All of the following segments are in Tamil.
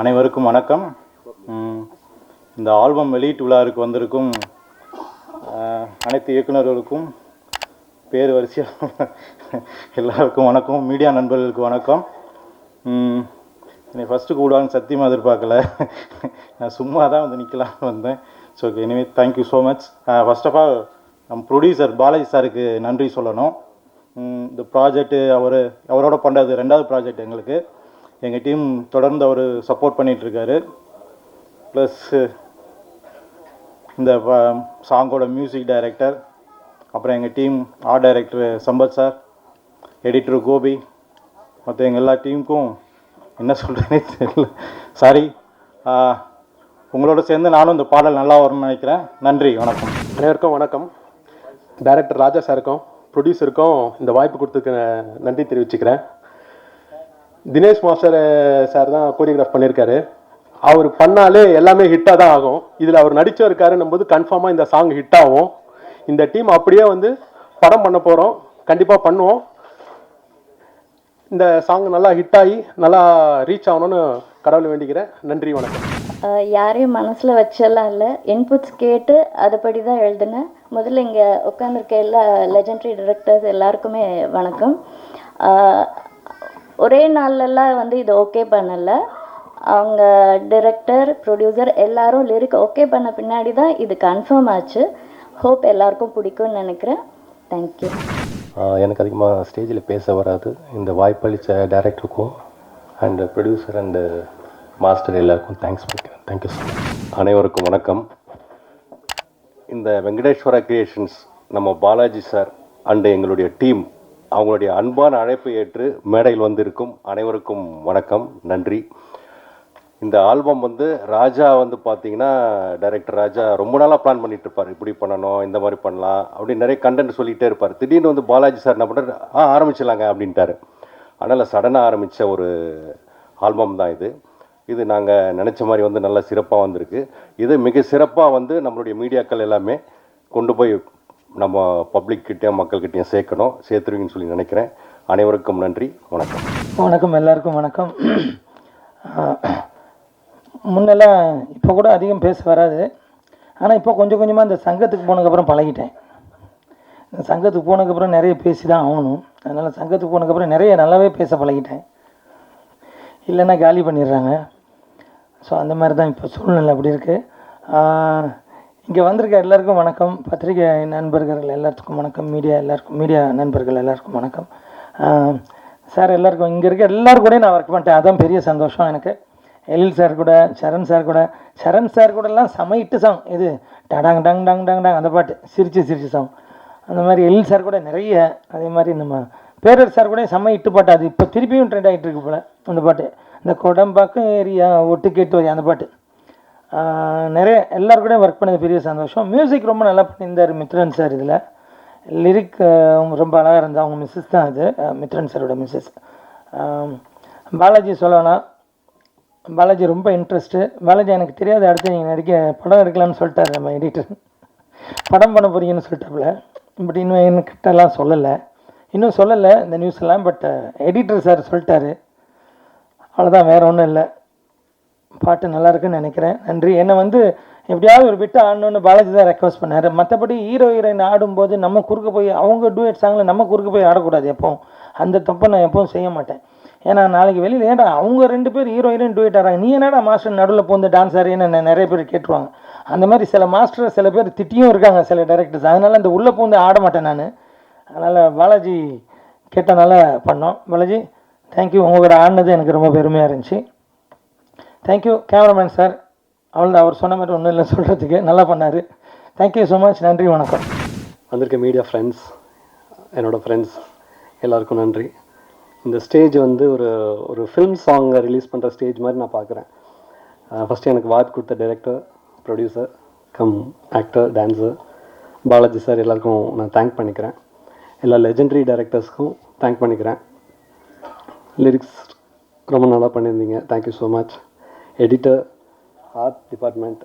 அனைவருக்கும் வணக்கம். இந்த ஆல்பம் வெளியீட்டு விழாவிற்கு வந்திருக்கும் அனைத்து இயக்குநர்களுக்கும் பேர் வரிசையாக எல்லாருக்கும் வணக்கம். மீடியா நண்பர்களுக்கு வணக்கம். என்னை ஃபஸ்ட்டு கூடான்னு சத்தியமாக எதிர்பார்க்கல. நான் சும்மா தான் வந்து நிற்கலான்னு வந்தேன். So okay, anyway thank you so much. First of all நம்ம ப்ரொடியூசர் பாலாஜி சாருக்கு நன்றி சொல்லணும். இந்த ப்ராஜெக்ட்டு அவரோட பண்ணுறது 2வது ப்ராஜெக்ட் எங்களுக்கு. எங்கள் டீம் தொடர்ந்து அவர் சப்போர்ட் பண்ணிகிட்ருக்காரு. ப்ளஸ் இந்த சாங்கோட மியூசிக் டைரக்டர், அப்புறம் எங்கள் team art director Sampath sir, editor Gopi, மற்ற எங்கள் எல்லா டீமுக்கும் என்ன சொல்கிறேனே தெரியல, சாரி. உங்களோட சேர்ந்து நானும் இந்த பாடல் நல்லா வரும்னு நினைக்கிறேன். நன்றி, வணக்கம். அனைவருக்கும் வணக்கம். டைரக்டர் ராஜா சாருக்கும் ப்ரொடியூசருக்கும் இந்த வாய்ப்பு கொடுத்துக்கு நன்றி தெரிவிச்சுக்கிறேன். தினேஷ் மாஸ்டர் சார் தான் கோரியோகிராஃப் பண்ணியிருக்காரு. அவர் பண்ணாலே எல்லாமே ஹிட்டாக தான் ஆகும். இதில் அவர் நடிச்சு இருக்காருன்னும் போது கன்ஃபார்மாக இந்த சாங் ஹிட் ஆகும். இந்த டீம் அப்படியே வந்து படம் பண்ண போகிறோம், கண்டிப்பாக பண்ணுவோம். இந்த சாங் நல்லா ஹிட் ஆகி நல்லா ரீச் ஆகணும்னு கடவுளை வேண்டிக்கிறேன். நன்றி, வணக்கம். யாரையும் மனசில் வச்செல்லாம் இல்லை, இன்புட்ஸ் கேட்டு அதுபடி தான் எழுதுனேன். முதல்ல இங்கே உட்காந்துருக்க எல்லா லெஜெண்டரி டைரக்டர்ஸ் எல்லாருக்குமே வணக்கம். ஒரே நாள்லலாம் வந்து இது ஓகே பண்ணலை. அவங்க டைரக்டர், ப்ரொடியூசர் எல்லாரும் லிரிக் ஓகே பண்ண பின்னாடி தான் இது கன்ஃபார்ம் ஆச்சு. ஹோப் எல்லாருக்கும் பிடிக்கும்னு நினைக்கிறேன். தேங்க்யூ. எனக்கு அதிகமாக ஸ்டேஜில் பேச வராது. இந்த வாய்ப்பளித்த டைரக்டருக்கும் அண்டு ப்ரொடியூசர் அண்டு மாஸ்டர் எல்லாருக்கும் தேங்க்ஸ் பண்ணிக்கிறேன். Thank you so much. அனைவருக்கும் வணக்கம். இந்த வெங்கடேஸ்வரா கிரியேஷன்ஸ், நம்ம பாலாஜி சார் அண்டு எங்களுடைய டீம், அவங்களுடைய அன்பான அழைப்பை ஏற்று மேடையில் வந்திருக்கும் அனைவருக்கும் வணக்கம், நன்றி. இந்த ஆல்பம் வந்து ராஜா வந்து பார்த்தீங்கன்னா, டைரக்டர் ராஜா ரொம்ப நாளாக பிளான் பண்ணிட்டு இருப்பார். இப்படி பண்ணணும், இந்த மாதிரி பண்ணலாம் அப்படின்னு நிறைய கண்டென்ட் சொல்லிகிட்டே இருப்பார். திடீர்னு வந்து பாலாஜி சார் என்ன பண்ணுறாரு, ஆரம்பிச்சிடலாங்க அப்படின்ட்டார். அதனால் சடனாக ஆரம்பித்த ஒரு ஆல்பம் தான் இது. இது நாங்கள் நினச்ச மாதிரி வந்து நல்லா சிறப்பாக வந்திருக்கு. இது மிக சிறப்பாக வந்து நம்மளுடைய மீடியாக்கள் எல்லாமே கொண்டு போய் நம்ம பப்ளிக்கிட்டையும் மக்கள்கிட்டையும் சேர்த்துருவீங்கன்னு சொல்லி நினைக்கிறேன். அனைவருக்கும் நன்றி, வணக்கம். வணக்கம், எல்லாருக்கும் வணக்கம். முன்னெல்லாம் இப்போ கூட அதிகம் பேச வராது, ஆனால் இப்போ கொஞ்சம் கொஞ்சமாக இந்த சங்கத்துக்கு போனதுக்கப்புறம் பழகிட்டேன். இந்த சங்கத்துக்கு போனதுக்கப்புறம் நிறைய பேசி தான் ஆகணும். அதனால் சங்கத்துக்கு போனதுக்கப்புறம் நிறைய நல்லாவே பேச பழகிட்டேன். இல்லைன்னா காலி பண்ணிடுறாங்க. ஸோ அந்த மாதிரி தான் இப்போ சூழ்நிலை அப்படி இருக்குது. இங்கே வந்திருக்க எல்லாருக்கும் வணக்கம். பத்திரிகை நண்பர்கள் எல்லாத்துக்கும் வணக்கம். மீடியா நண்பர்கள் எல்லாருக்கும் வணக்கம். சார் எல்லாருக்கும், இங்கே இருக்க எல்லோரும் கூட நான் ஒர்க் பண்ணிட்டேன். அதான் பெரிய சந்தோஷம் எனக்கு. எழில் சார் கூட, சரண் சார் கூடலாம் சமைட்டு சாங், இது டடாங் டங் டங் டங் டங் அந்த பாட்டு சிரிச்சு சாங், அந்த மாதிரி எழில் சார் கூட நிறைய. அதே மாதிரி நம்ம பேரர் சார் கூட செம்ம இட்டு பாட்டு, அது இப்போ திருப்பியும் ட்ரெண்ட் ஆகிட்டு இருக்கு போல் அந்த பாட்டு. இந்த கொடம்பாக்கம் ஏரியா ஒட்டு கேட்டு வரி அந்த பாட்டு. நிறைய எல்லோரும் கூட ஒர்க் பண்ணது பெரிய சந்தோஷம். மியூசிக் ரொம்ப நல்லா பண்ணியிருந்தார் மித்ரன் சார். இதில் லிரிக் ரொம்ப அழகாக இருந்தால் அவங்க மிஸ்ஸஸ் தான் அது, மித்ரன் சாரோட மிஸ்ஸஸ். பாலாஜி சொல்லணும், பாலாஜி ரொம்ப இன்ட்ரெஸ்ட்டு. பாலாஜி எனக்கு தெரியாது, அடுத்து நீங்கள் படம் எடுக்கலான்னு சொல்லிட்டார் நம்ம எடிட்டர். படம் பண்ண போகிறீங்கன்னு சொல்லிட்டாப்புல. பட் இன்னும் என்கிட்டலாம் இன்னும் சொல்லலை இந்த நியூஸ் எல்லாம். பட் எடிட்டர் சார் சொல்லிட்டாரு, அவ்வளோதான், வேறு ஒன்றும் இல்லை. பாட்டு நல்லா இருக்குன்னு நினைக்கிறேன். நன்றி. என்னை வந்து எப்படியாவது ஒரு பிட்டு ஆடணுன்னு பாலாஜி தான் ரெக்வஸ்ட் பண்ணார். மற்றபடி ஹீரோயின் ஆடும்போது நம்ம குறுக்க போய், அவங்க டூயட் சாங்கில் நம்ம குறுக்க போய் ஆடக்கூடாது எப்போவும். அந்த தப்பை நான் எப்பவும் செய்ய மாட்டேன். ஏன்னா நாளைக்கு வெளியில் ஏன்டா அவங்க 2 பேர் ஹீரோயின் டூயட் ஆடுறாங்க, நீ என்னடா மாஸ்டர் நடுவில் போந்து டான்ஸ் ஆடுறேன்னு நிறைய பேர் கேட்டுருவாங்க. அந்த மாதிரி சில மாஸ்டர் சில பேர் திட்டியும் இருக்காங்க, சில டைரக்டர்ஸ். அதனால் அந்த உள்ளே போந்து ஆட மாட்டேன் நான். அதனால் பாலாஜி கேட்டனால பண்ணோம். பாலாஜி தேங்க்யூ. உங்களோட ஆடினது எனக்கு ரொம்ப பெருமையாக இருந்துச்சு. தேங்க்யூ. கேமராமேன் சார், அவர் சொன்ன மாதிரி ஒன்றும் இல்லை சொல்கிறதுக்கு, நல்லா பண்ணார். Thank you so much. நன்றி, வணக்கம். வந்திருக்க மீடியா ஃப்ரெண்ட்ஸ், என்னோடய ஃப்ரெண்ட்ஸ் எல்லாருக்கும் நன்றி. இந்த ஸ்டேஜ் வந்து ஒரு ஃபிலிம் சாங்கை ரிலீஸ் பண்ணுற ஸ்டேஜ் மாதிரி நான் பார்க்குறேன். ஃபஸ்ட்டு எனக்கு வாய்ப்பு கொடுத்த director, producer cum actor, dancer Balaji sir எல்லாருக்கும் நான் தேங்க் பண்ணிக்கிறேன். எல்லா லெஜெண்டரி டைரக்டர்ஸ்க்கும் தேங்க் பண்ணிக்கிறேன். லிரிக்ஸ் ரொம்ப நல்லா பண்ணியிருந்தீங்க, thank you so much. Editor, art department,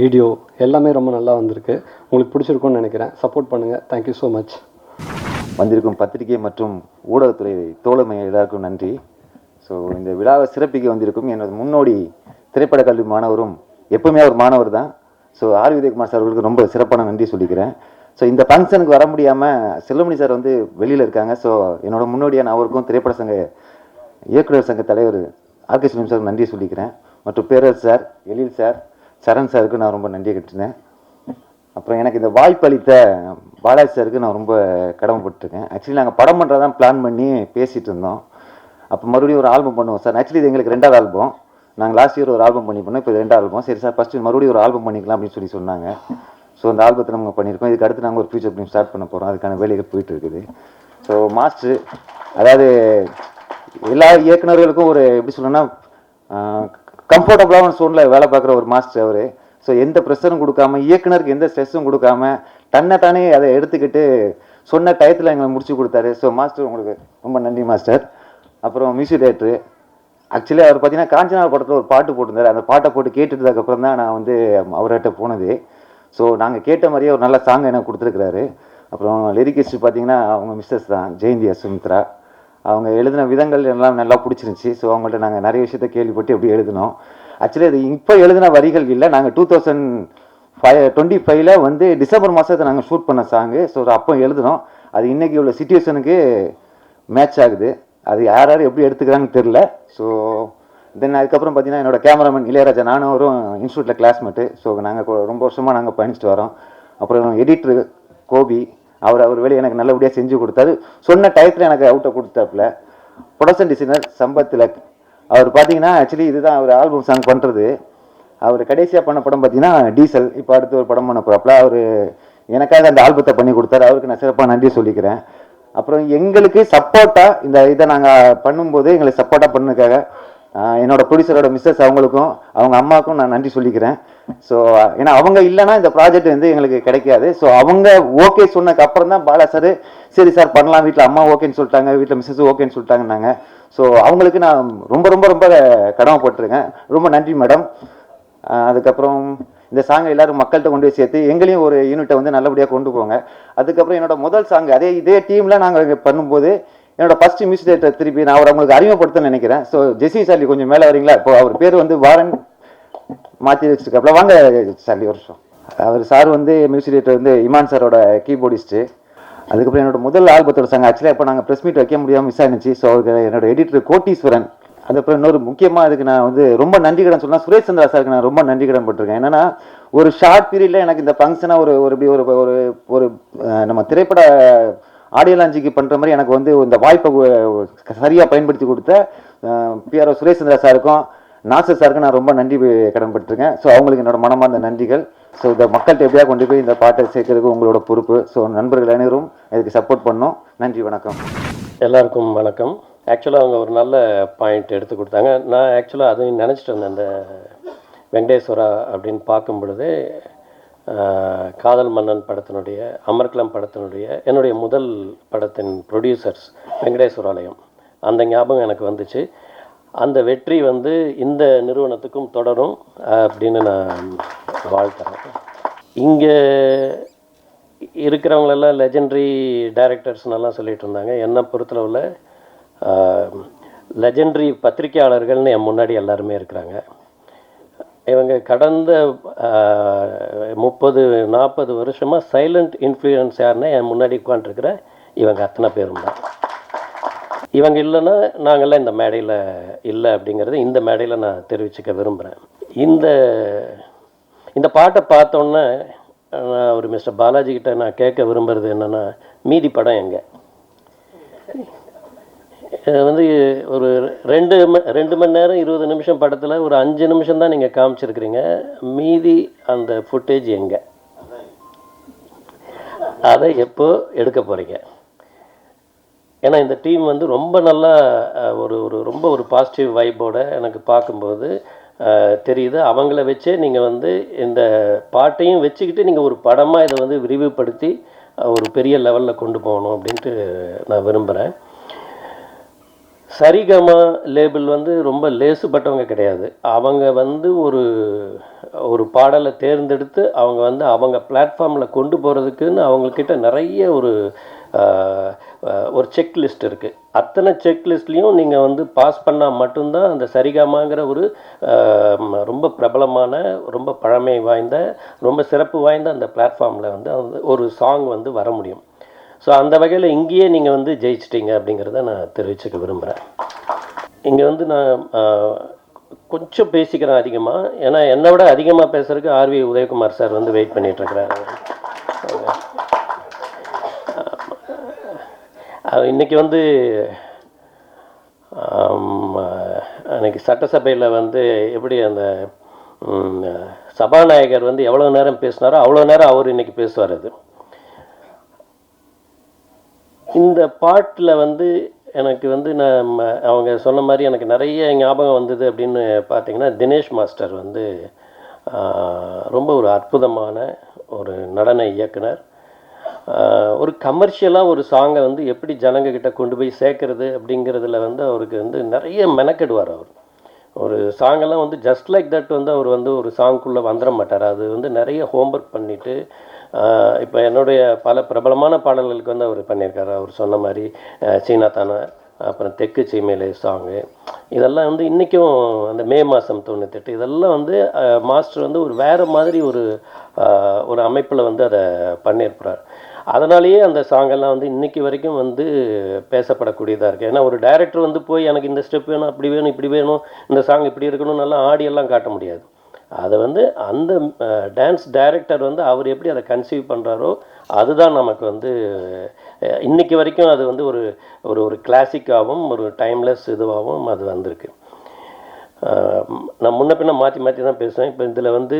video எல்லாமே ரொம்ப நல்லா வந்திருக்கு. உங்களுக்கு பிடிச்சிருக்கும்னு நினைக்கிறேன். சப்போர்ட் பண்ணுங்கள். Thank you so much. வந்திருக்கும் பத்திரிகை மற்றும் ஊடகத்துறை தோழமை எல்லாருக்கும் நன்றி. ஸோ இந்த விழாவை சிறப்பிக்க வந்திருக்கும் எனது முன்னோடி திரைப்பட கல்வி மாணவரும் எப்பவுமே ஒரு மாணவர் தான். ஸோ ஆர் விஜயகுமார் சார் அவர்களுக்கு ரொம்ப சிறப்பான நன்றி சொல்லிக்கிறேன். ஸோ இந்த ஃபங்க்ஷனுக்கு வர முடியாமல் செல்வமணி சார் வந்து வெளியில் இருக்காங்க. ஸோ என்னோட முன்னோடியான அவருக்கும் திரைப்பட சங்க இயக்குனர் சங்க தலைவர் ஆர்கே சுனில் சார் நன்றி சொல்லிக்கிறேன். மற்றும் பேரரசு சார், எழில் சார், சரண் சாருக்கு நான் ரொம்ப நன்றி கட்டுறேன். அப்புறம் எனக்கு இந்த வாய்ப்பு அளித்த பாலாஜி சாருக்கு நான் ரொம்ப கடமைப்பட்டிருக்கேன். ஆக்சுவலி நாங்கள் படம் பண்ணுறதான் பிளான் பண்ணி பேசிகிட்டு இருந்தோம். அப்போ மறுபடியும் ஒரு ஆல்பம் பண்ணுவோம் சார். ஆக்சுவலி இது எங்களுக்கு 2வது ஆல்பம். நாங்கள் லாஸ்ட் இயர் ஒரு ஆல்பம் பண்ணி பண்ணோம், இப்போ 2வது ஆல்பம். சரி சார், ஃபஸ்ட்டு மறுபடியும் ஒரு ஆல்பம் பண்ணிக்கலாம் அப்படின்னு சொன்னாங்க. ஸோ அந்த ஆல்பத்தை நம்ம பண்ணியிருக்கோம். இதுக்கு அடுத்து நாங்கள் ஒரு ஃபியூச்சர் ஃபிலிம் ஸ்டார்ட் பண்ண போகிறோம். அதுக்கான வேலைகள் போயிட்டு இருக்குது. ஸோ மாஸ்டர், அதாவது எல்லா இயக்குநர்களுக்கும் ஒரு எப்படி சொல்லணும்னா கம்ஃபர்டபுளான சோனில் வேலை பார்க்குற ஒரு மாஸ்டர் அவர். ஸோ எந்த ப்ரெஷரும் கொடுக்காம, இயக்குனருக்கு எந்த ஸ்ட்ரெஸ்ஸும் கொடுக்காம, தன்னைத்தானே அதை எடுத்துக்கிட்டு சொன்ன டயத்தில் எங்களை முடிச்சு கொடுத்தாரு. ஸோ மாஸ்டர் உங்களுக்கு ரொம்ப நன்றி மாஸ்டர். அப்புறம் மியூசிக் டைரக்டரு, ஆக்சுவலி அவர் பார்த்தீங்கன்னா காஞ்சனா படத்தில் ஒரு பாட்டு போட்டிருந்தார். அந்த பாட்டை போட்டு கேட்டுட்டதுக்கப்புறம் தான் நான் வந்து அவர்கிட்ட போனது. ஸோ நாங்கள் கேட்ட மாதிரியே ஒரு நல்ல சாங் எனக்கு கொடுத்துருக்குறாரு. அப்புறம் லிரிக்கிஸ்ட் பார்த்தீங்கன்னா அவங்க மிஸ்ஸஸ் தான், ஜெயந்தி சுமித்ரா. அவங்க எழுதின விதங்கள் எல்லாம் நல்லா பிடிச்சிருந்துச்சி. ஸோ அவங்கள்ட்ட நாங்கள் நிறைய விஷயத்த கேள்விப்பட்டு எப்படி எழுதினோம். ஆக்சுவலி அது இப்போ எழுதின வரிகள் இல்லை, நாங்கள் 2025 வந்து டிசம்பர் மாதத்தை நாங்கள் ஷூட் பண்ண சாங்கு. ஸோ அப்போ எழுதினோம். அது இன்றைக்கி உள்ள சிச்சுவேஷனுக்கு மேட்ச் ஆகுது. அது யார் யார் எப்படி எடுத்துக்கிறாங்கன்னு தெரில. ஸோ தென் அதுக்கப்புறம் பார்த்தீங்கன்னா என்னோட கேமராமேன் இளையராஜா, நானும் அவரும் இன்ஸ்டியூட்டில் கிளாஸ்மேட்டு. ஸோ நாங்கள் ரொம்ப வருஷமாக நாங்கள் பயணிச்சுட்டு வரோம். அப்புறம் எடிட்ரு கோபி, அவர் வேலையை எனக்கு நல்லபடியாக செஞ்சு கொடுத்தாரு. சொன்ன டயத்தில் எனக்கு அவுட்டை கொடுத்தாப்புல. ப்ரொடக்ஷன் டிசைனர் சம்பத் திலக், அவர் பார்த்தீங்கன்னா ஆக்சுவலி இதுதான் அவர் ஆல்பம் சாங் பண்ணுறது. அவர் கடைசியாக பண்ண படம் பார்த்தீங்கன்னா டீசல். இப்போ அடுத்து ஒரு படம் பண்ண போகிறாப்புல. அவர் எனக்காக அந்த ஆல்பத்தை பண்ணி கொடுத்தாரு. அவருக்கு நான் சிறப்பாக நன்றி சொல்லிக்கிறேன். அப்புறம் எங்களுக்கு சப்போர்ட்டாக இந்த இதை நாங்கள் பண்ணும்போது எங்களுக்கு சப்போர்ட்டாக பண்ணதுக்காக என்னோட ப்ரொடியூசரோட மிஸ்ஸஸ் அவங்களுக்கும் அவங்க அம்மாவுக்கும் நான் நன்றி சொல்லிக்கிறேன். ஸோ ஏன்னா அவங்க இல்லைன்னா இந்த ப்ராஜெக்ட் வந்து எங்களுக்கு கிடைக்காது. ஸோ அவங்க ஓகே சொன்னதுக்கு அப்புறம் தான் பாலா சார் சரி சார் பண்ணலாம், வீட்டில் அம்மா ஓகேன்னு சொல்லிட்டாங்க, வீட்டில் மிஸ்ஸஸ் ஓகேன்னு சொல்லிட்டாங்கன்னாங்க. ஸோ அவங்களுக்கு நான் ரொம்ப ரொம்ப ரொம்ப கடமைப்பட்டிருக்கேன். ரொம்ப நன்றி மேடம். அதுக்கப்புறம் இந்த சாங்கை எல்லோரும் மக்கள்கிட்ட கொண்டு போய் சேர்த்து எங்களையும் ஒரு யூனிட்டை வந்து நல்லபடியாக கொண்டு போங்க. அதுக்கப்புறம் என்னோட முதல் சாங் இதே டீமில் நாங்கள் பண்ணும்போது என்னோட ஃபர்ஸ்ட் மியூசிக் டைரக்டர் திருப்பி நான் அவங்களுக்கு அறிமுகப்படுத்தணும்னு நினைக்கிறேன். ஸோ ஜெசி சார்லி கொஞ்சம் மேலே வரீங்களா? இப்போ அவர் பேர் வந்து வாரன் மாற்றி வச்சுருக்காப்புல. வாங்க சார்லி ஒரு வருஷம். அவர் சார் வந்து மியூசிக் டைரக்டர் வந்து இமான் சாரோட கீபோர்டிஸ்ட்டு. அதுக்கப்புறம் என்னோட முதல் ஆல்பத்தோட சாங் ஆக்சுவலாக இப்போ நாங்கள் ப்ரெஸ் மீட் வைக்க முடியாமல் மிஸ் ஆனிச்சு. ஸோ அவருக்கு என்னோட எடிட்டர் கோட்டீஸ்வரன். அதுக்கப்புறம் இன்னொரு முக்கியமாக அதுக்கு நான் வந்து ரொம்ப நன்றி கடன் சொன்னால் சுரேஷ் சந்திரா சாருக்கு நான் ரொம்ப நன்றி கடன் பட்டிருக்கேன். என்னன்னா ஒரு ஷார்ட் பீரியடில் எனக்கு இந்த ஃபங்க்ஷனாக ஒரு நம்ம திரைப்பட ஆடியோ லான்ச்சிக்கு பண்ணுற மாதிரி எனக்கு வந்து இந்த வாய்ப்பை சரியாக பயன்படுத்தி கொடுத்த பிஆர்ஓ சுரேஷ் சந்திரா சாருக்கும் நாசர் சாருக்கும் நான் ரொம்ப நன்றி கடன் பட்டிருக்கேன். ஸோ அவங்களுக்கு என்னோட மனமார்ந்த நன்றிகள். ஸோ இந்த மக்கள்கிட்ட எப்படியா கொண்டு போய் இந்த பாட்டை சேர்க்கறதுக்கு உங்களோட பொறுப்பு. ஸோ நண்பர்கள் அனைவரும் இதுக்கு சப்போர்ட் பண்ணோம். நன்றி, வணக்கம். எல்லாருக்கும் வணக்கம். ஆக்சுவலாக அவங்க ஒரு நல்ல பாயிண்ட் எடுத்து கொடுத்தாங்க. நான் ஆக்சுவலாக அதையும் நினச்சிட்டு இருந்தேன். அந்த வெங்கடேஸ்வரா அப்படின்னு பார்க்கும் பொழுது காதல் மன்னன் படத்தினுடைய, அமர்கலம் படத்தினுடைய என்னுடைய முதல் படத்தின் ப்ரொடியூசர்ஸ் வெங்கடேஸ்வராலயம், அந்த ஞாபகம் எனக்கு வந்துச்சு. அந்த வெற்றி வந்து இந்த நிறுவனத்துக்கும் தொடரும் அப்படின்னு நான் வாழ்த்துறேன். இங்கே இருக்கிறவங்களெல்லாம் லெஜெண்டரி டைரக்டர்ஸ்னெல்லாம் சொல்லிகிட்டு இருந்தாங்க. என்னை பொறுத்தளவில் லெஜெண்டரி பத்திரிகையாளர்கள்னு என் முன்னாடி எல்லாருமே இருக்கிறாங்க. இவங்க கடந்த 30-40 வருஷமாக சைலண்ட் இன்ஃப்ளூயன்ஸ் யாருன்னா என் முன்னாடி உட்காந்துருக்கிற இவங்க அத்தனை பேரும் தான். இவங்க இல்லைன்னா நாங்கள்லாம் இந்த மேடையில் இல்லை அப்படிங்கிறது இந்த மேடையில் நான் தெரிவிச்சுக்க விரும்புகிறேன். இந்த பாட்டை பார்த்தோன்னே நான் ஒரு மிஸ்டர் பாலாஜி கிட்ட நான் கேட்க விரும்புகிறது என்னென்னா, மீதி படம் எங்கே? வந்து ஒரு 2 மணி நேரம் 20 நிமிஷம் படத்தில் ஒரு 5 நிமிஷம் தான் நீங்கள் காமிச்சிருக்கிறீங்க. மீதி அந்த ஃபுட்டேஜ் எங்கே? அதை எப்போ எடுக்க போகிறீங்க? ஏன்னா இந்த டீம் வந்து ரொம்ப நல்லா ரொம்ப ஒரு பாசிட்டிவ் வைப்போடு எனக்கு பார்க்கும்போது தெரியுது. அவங்கள வச்சே நீங்கள் வந்து இந்த பாட்டையும் வச்சுக்கிட்டு நீங்கள் ஒரு படமாக இதை வந்து விரிவுபடுத்தி ஒரு பெரிய லெவலில் கொண்டு போகணும் அப்படின்ட்டு நான் விரும்புகிறேன். சரிகமா லேபிள் வந்து ரொம்ப லேசுப்பட்டவங்க கிடையாது. அவங்க வந்து ஒரு ஒரு பாடலை தேர்ந்தெடுத்து அவங்க வந்து அவங்க பிளாட்ஃபார்மில் கொண்டு போகிறதுக்குன்னு அவங்கக்கிட்ட நிறைய ஒரு செக்லிஸ்ட் இருக்குது. அத்தனை செக்லிஸ்ட்லேயும் நீங்கள் வந்து பாஸ் பண்ணால் மட்டும்தான் அந்த சரிகமாங்கிற ஒரு ரொம்ப பிரபலமான, ரொம்ப பழமை வாய்ந்த, ரொம்ப சிறப்பு வாய்ந்த அந்த பிளாட்ஃபார்மில் வந்து ஒரு சாங் வந்து வர முடியும். ஸோ அந்த வகையில் இங்கேயே நீங்கள் வந்து ஜெயிச்சிட்டிங்க அப்படிங்கிறத நான் தெரிவிச்சுக்க விரும்புகிறேன். இங்கே வந்து நான் கொஞ்சம் பேசிக்கிறேன் அதிகமாக, ஏன்னா என்னை விட அதிகமாக பேசுகிறதுக்கு ஆர்வி உதயகுமார் சார் வந்து வெயிட் பண்ணிகிட்ருக்கிறாரு. இன்றைக்கி வந்து அன்றைக்கி சட்டசபையில் வந்து எப்படி அந்த சபாநாயகர் வந்து எவ்வளோ நேரம் பேசினாரோ அவ்வளோ நேரம் அவர் இன்றைக்கி பேசுவார். அது இந்த பாட்டில் வந்து எனக்கு வந்து அவங்க சொன்ன மாதிரி எனக்கு நிறைய ஞாபகம் வந்தது அப்படின்னு பார்த்தீங்கன்னா, தினேஷ் மாஸ்டர் வந்து ரொம்ப ஒரு அற்புதமான ஒரு நடன இயக்குனர். ஒரு கமர்ஷியலாக ஒரு சாங்கை வந்து எப்படி ஜனங்கக்கிட்ட கொண்டு போய் சேர்க்கறது அப்படிங்கிறதுல வந்து அவருக்கு வந்து நிறைய மெனக்கெடுவார். அவர் ஒரு சாங்கெல்லாம் வந்து ஜஸ்ட் லைக் தட் வந்து அவர் வந்து ஒரு சாங்குக்குள்ளே வந்துட மாட்டார். அது வந்து நிறைய ஹோம்ஒர்க் பண்ணிவிட்டு இப்போ என்னுடைய பல பிரபலமான பாடல்களுக்கு வந்து அவர் பண்ணியிருக்காரு. அவர் சொன்ன மாதிரி சீனா தானா, அப்புறம் தெற்கு சீமையிலே சாங்கு, இதெல்லாம் வந்து இன்றைக்கும் அந்த மே மாதம் 98 இதெல்லாம் வந்து மாஸ்டர் வந்து ஒரு வேறு மாதிரி ஒரு அமைப்பில் வந்து அதை பண்ணியிருப்பார். அதனாலேயே அந்த சாங்கெல்லாம் வந்து இன்றைக்கி வரைக்கும் வந்து பேசப்படக்கூடியதாக இருக்குது. ஏன்னா ஒரு டைரக்டர் வந்து போய் எனக்கு இந்த ஸ்டெப் வேணும், அப்படி வேணும், இப்படி வேணும், இந்த சாங் இப்படி இருக்கணும், நல்லா ஆடியெல்லாம் காட்ட முடியாது. அதை வந்து அந்த டான்ஸ் டைரக்டர் வந்து அவர் எப்படி அதை கன்சீவ் பண்ணுறாரோ அதுதான் நமக்கு வந்து இன்றைக்கி வரைக்கும் அது வந்து ஒரு ஒரு ஒரு கிளாசிக்காகவும் ஒரு டைம்லெஸ் இதுவாகவும் அது வந்திருக்கு. நான் முன்ன பின்ன மாற்றி மாற்றி தான் பேசுவேன். இப்போ இதில் வந்து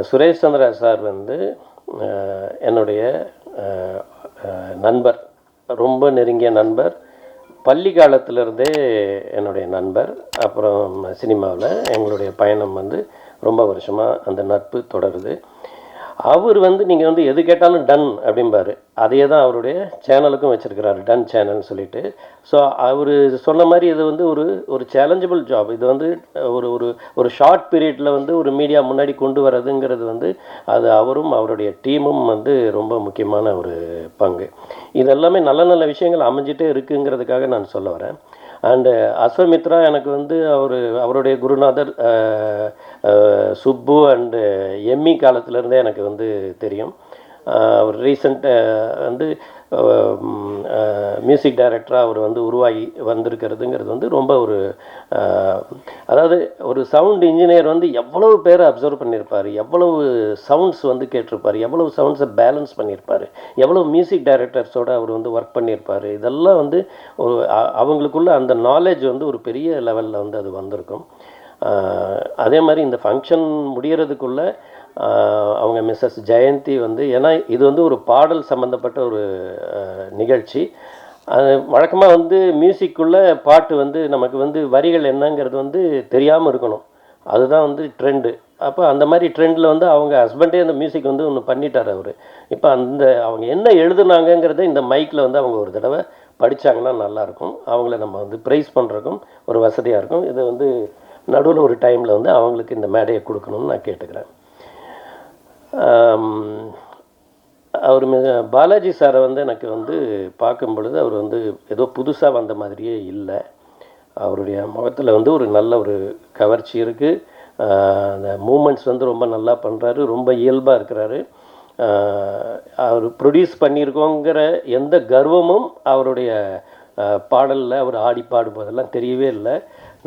சுரேஷ் சந்திரா சார் வந்து என்னுடைய நண்பர், ரொம்ப நெருங்கிய நண்பர், பள்ளி காலத்திலிருந்தே என்னுடைய நண்பர். அப்புறம் சினிமாவில் எங்களுடைய பயணம் வந்து ரொம்ப வருஷமாக அந்த நட்பு தொடருது. அவர் வந்து நீங்கள் வந்து எது கேட்டாலும் டன் அப்படிம்பார். அதையே தான் அவருடைய சேனலுக்கும் வச்சுருக்கிறாரு, டன் சேனல்னு சொல்லிட்டு. ஸோ அவர் சொன்ன மாதிரி இது வந்து ஒரு சேலஞ்சபிள் ஜாப். இது வந்து ஒரு ஷார்ட் பீரியடில் வந்து ஒரு மீடியா முன்னாடி கொண்டு வரதுங்கிறது வந்து அது அவரும் அவருடைய டீமும் வந்து ரொம்ப முக்கியமான ஒரு பங்கு. இதெல்லாமே நல்ல நல்ல விஷயங்கள் அமைஞ்சிட்டே இருக்குங்கிறதுக்காக நான் சொல்ல வரேன். அண்டு அஸ்வமித்ரா எனக்கு வந்து அவருடைய குருநாதர் சுப்பு அண்டு எம்மி காலத்திலேருந்தே எனக்கு வந்து தெரியும். அவர் ரீசெண்டாக வந்து மியூசிக் டைரக்டராக அவர் வந்து உருவாகி வந்திருக்கிறதுங்கிறது வந்து ரொம்ப அதாவது ஒரு சவுண்ட் இன்ஜினியர் வந்து எவ்வளவு பேரை அப்சர்வ் பண்ணியிருப்பார், எவ்வளவு சவுண்ட்ஸ் வந்து கேட்டிருப்பார், எவ்வளவு சவுண்ட்ஸை பேலன்ஸ் பண்ணியிருப்பார், எவ்வளவு மியூசிக் டைரக்டர்ஸோடு அவர் வந்து ஒர்க் பண்ணியிருப்பார். இதெல்லாம் வந்து அவங்களுக்குள்ள அந்த நாலேஜ் வந்து ஒரு பெரிய லெவலில் வந்து அது வந்திருக்கும். அதே மாதிரி இந்த ஃபங்க்ஷன் முடிகிறதுக்குள்ளே அவங்க மிஸ்ஸஸ் ஜெயந்தி வந்து, ஏன்னா இது வந்து ஒரு பாடல் சம்மந்தப்பட்ட ஒரு நிகழ்ச்சி. அது வழக்கமாக வந்து மியூசிக்குள்ளே பாட்டு வந்து நமக்கு வந்து வரிகள் என்னங்கிறது வந்து தெரியாமல் இருக்கணும், அதுதான் வந்து ட்ரெண்டு. அப்போ அந்த மாதிரி ட்ரெண்டில் வந்து அவங்க ஹஸ்பண்டே அந்த மியூசிக் வந்து ஒன்று பண்ணிட்டார் அவர். இப்போ அவங்க என்ன எழுதுனாங்கங்கிறத இந்த மைக்கில் வந்து அவங்க ஒரு தடவை படித்தாங்கன்னா நல்லாயிருக்கும். அவங்கள நம்ம வந்து ப்ரைஸ் பண்ணுறதுக்கும் ஒரு வசதியாக இருக்கும். இதை வந்து நடுவில் ஒரு டைமில் வந்து அவங்களுக்கு இந்த மேடையை கொடுக்கணும்னு நான் கேட்டுக்கிறேன். அவர் பாலாஜி சாரை வந்து எனக்கு வந்து பார்க்கும் பொழுது அவர் வந்து ஏதோ புதுசாக வந்த மாதிரியே இல்லை. அவருடைய முகத்தில் வந்து ஒரு நல்ல ஒரு கவர்ச்சி இருக்குது. அந்த மூமெண்ட்ஸ் வந்து ரொம்ப நல்லா பண்ணுறாரு, ரொம்ப இயல்பாக இருக்கிறாரு. அவர் ப்ரொடியூஸ் பண்ணியிருக்கோங்கிற எந்த கர்வமும் அவருடைய பாடலில் அவர் ஆடி பாடும்போதெல்லாம் தெரியவே இல்லை.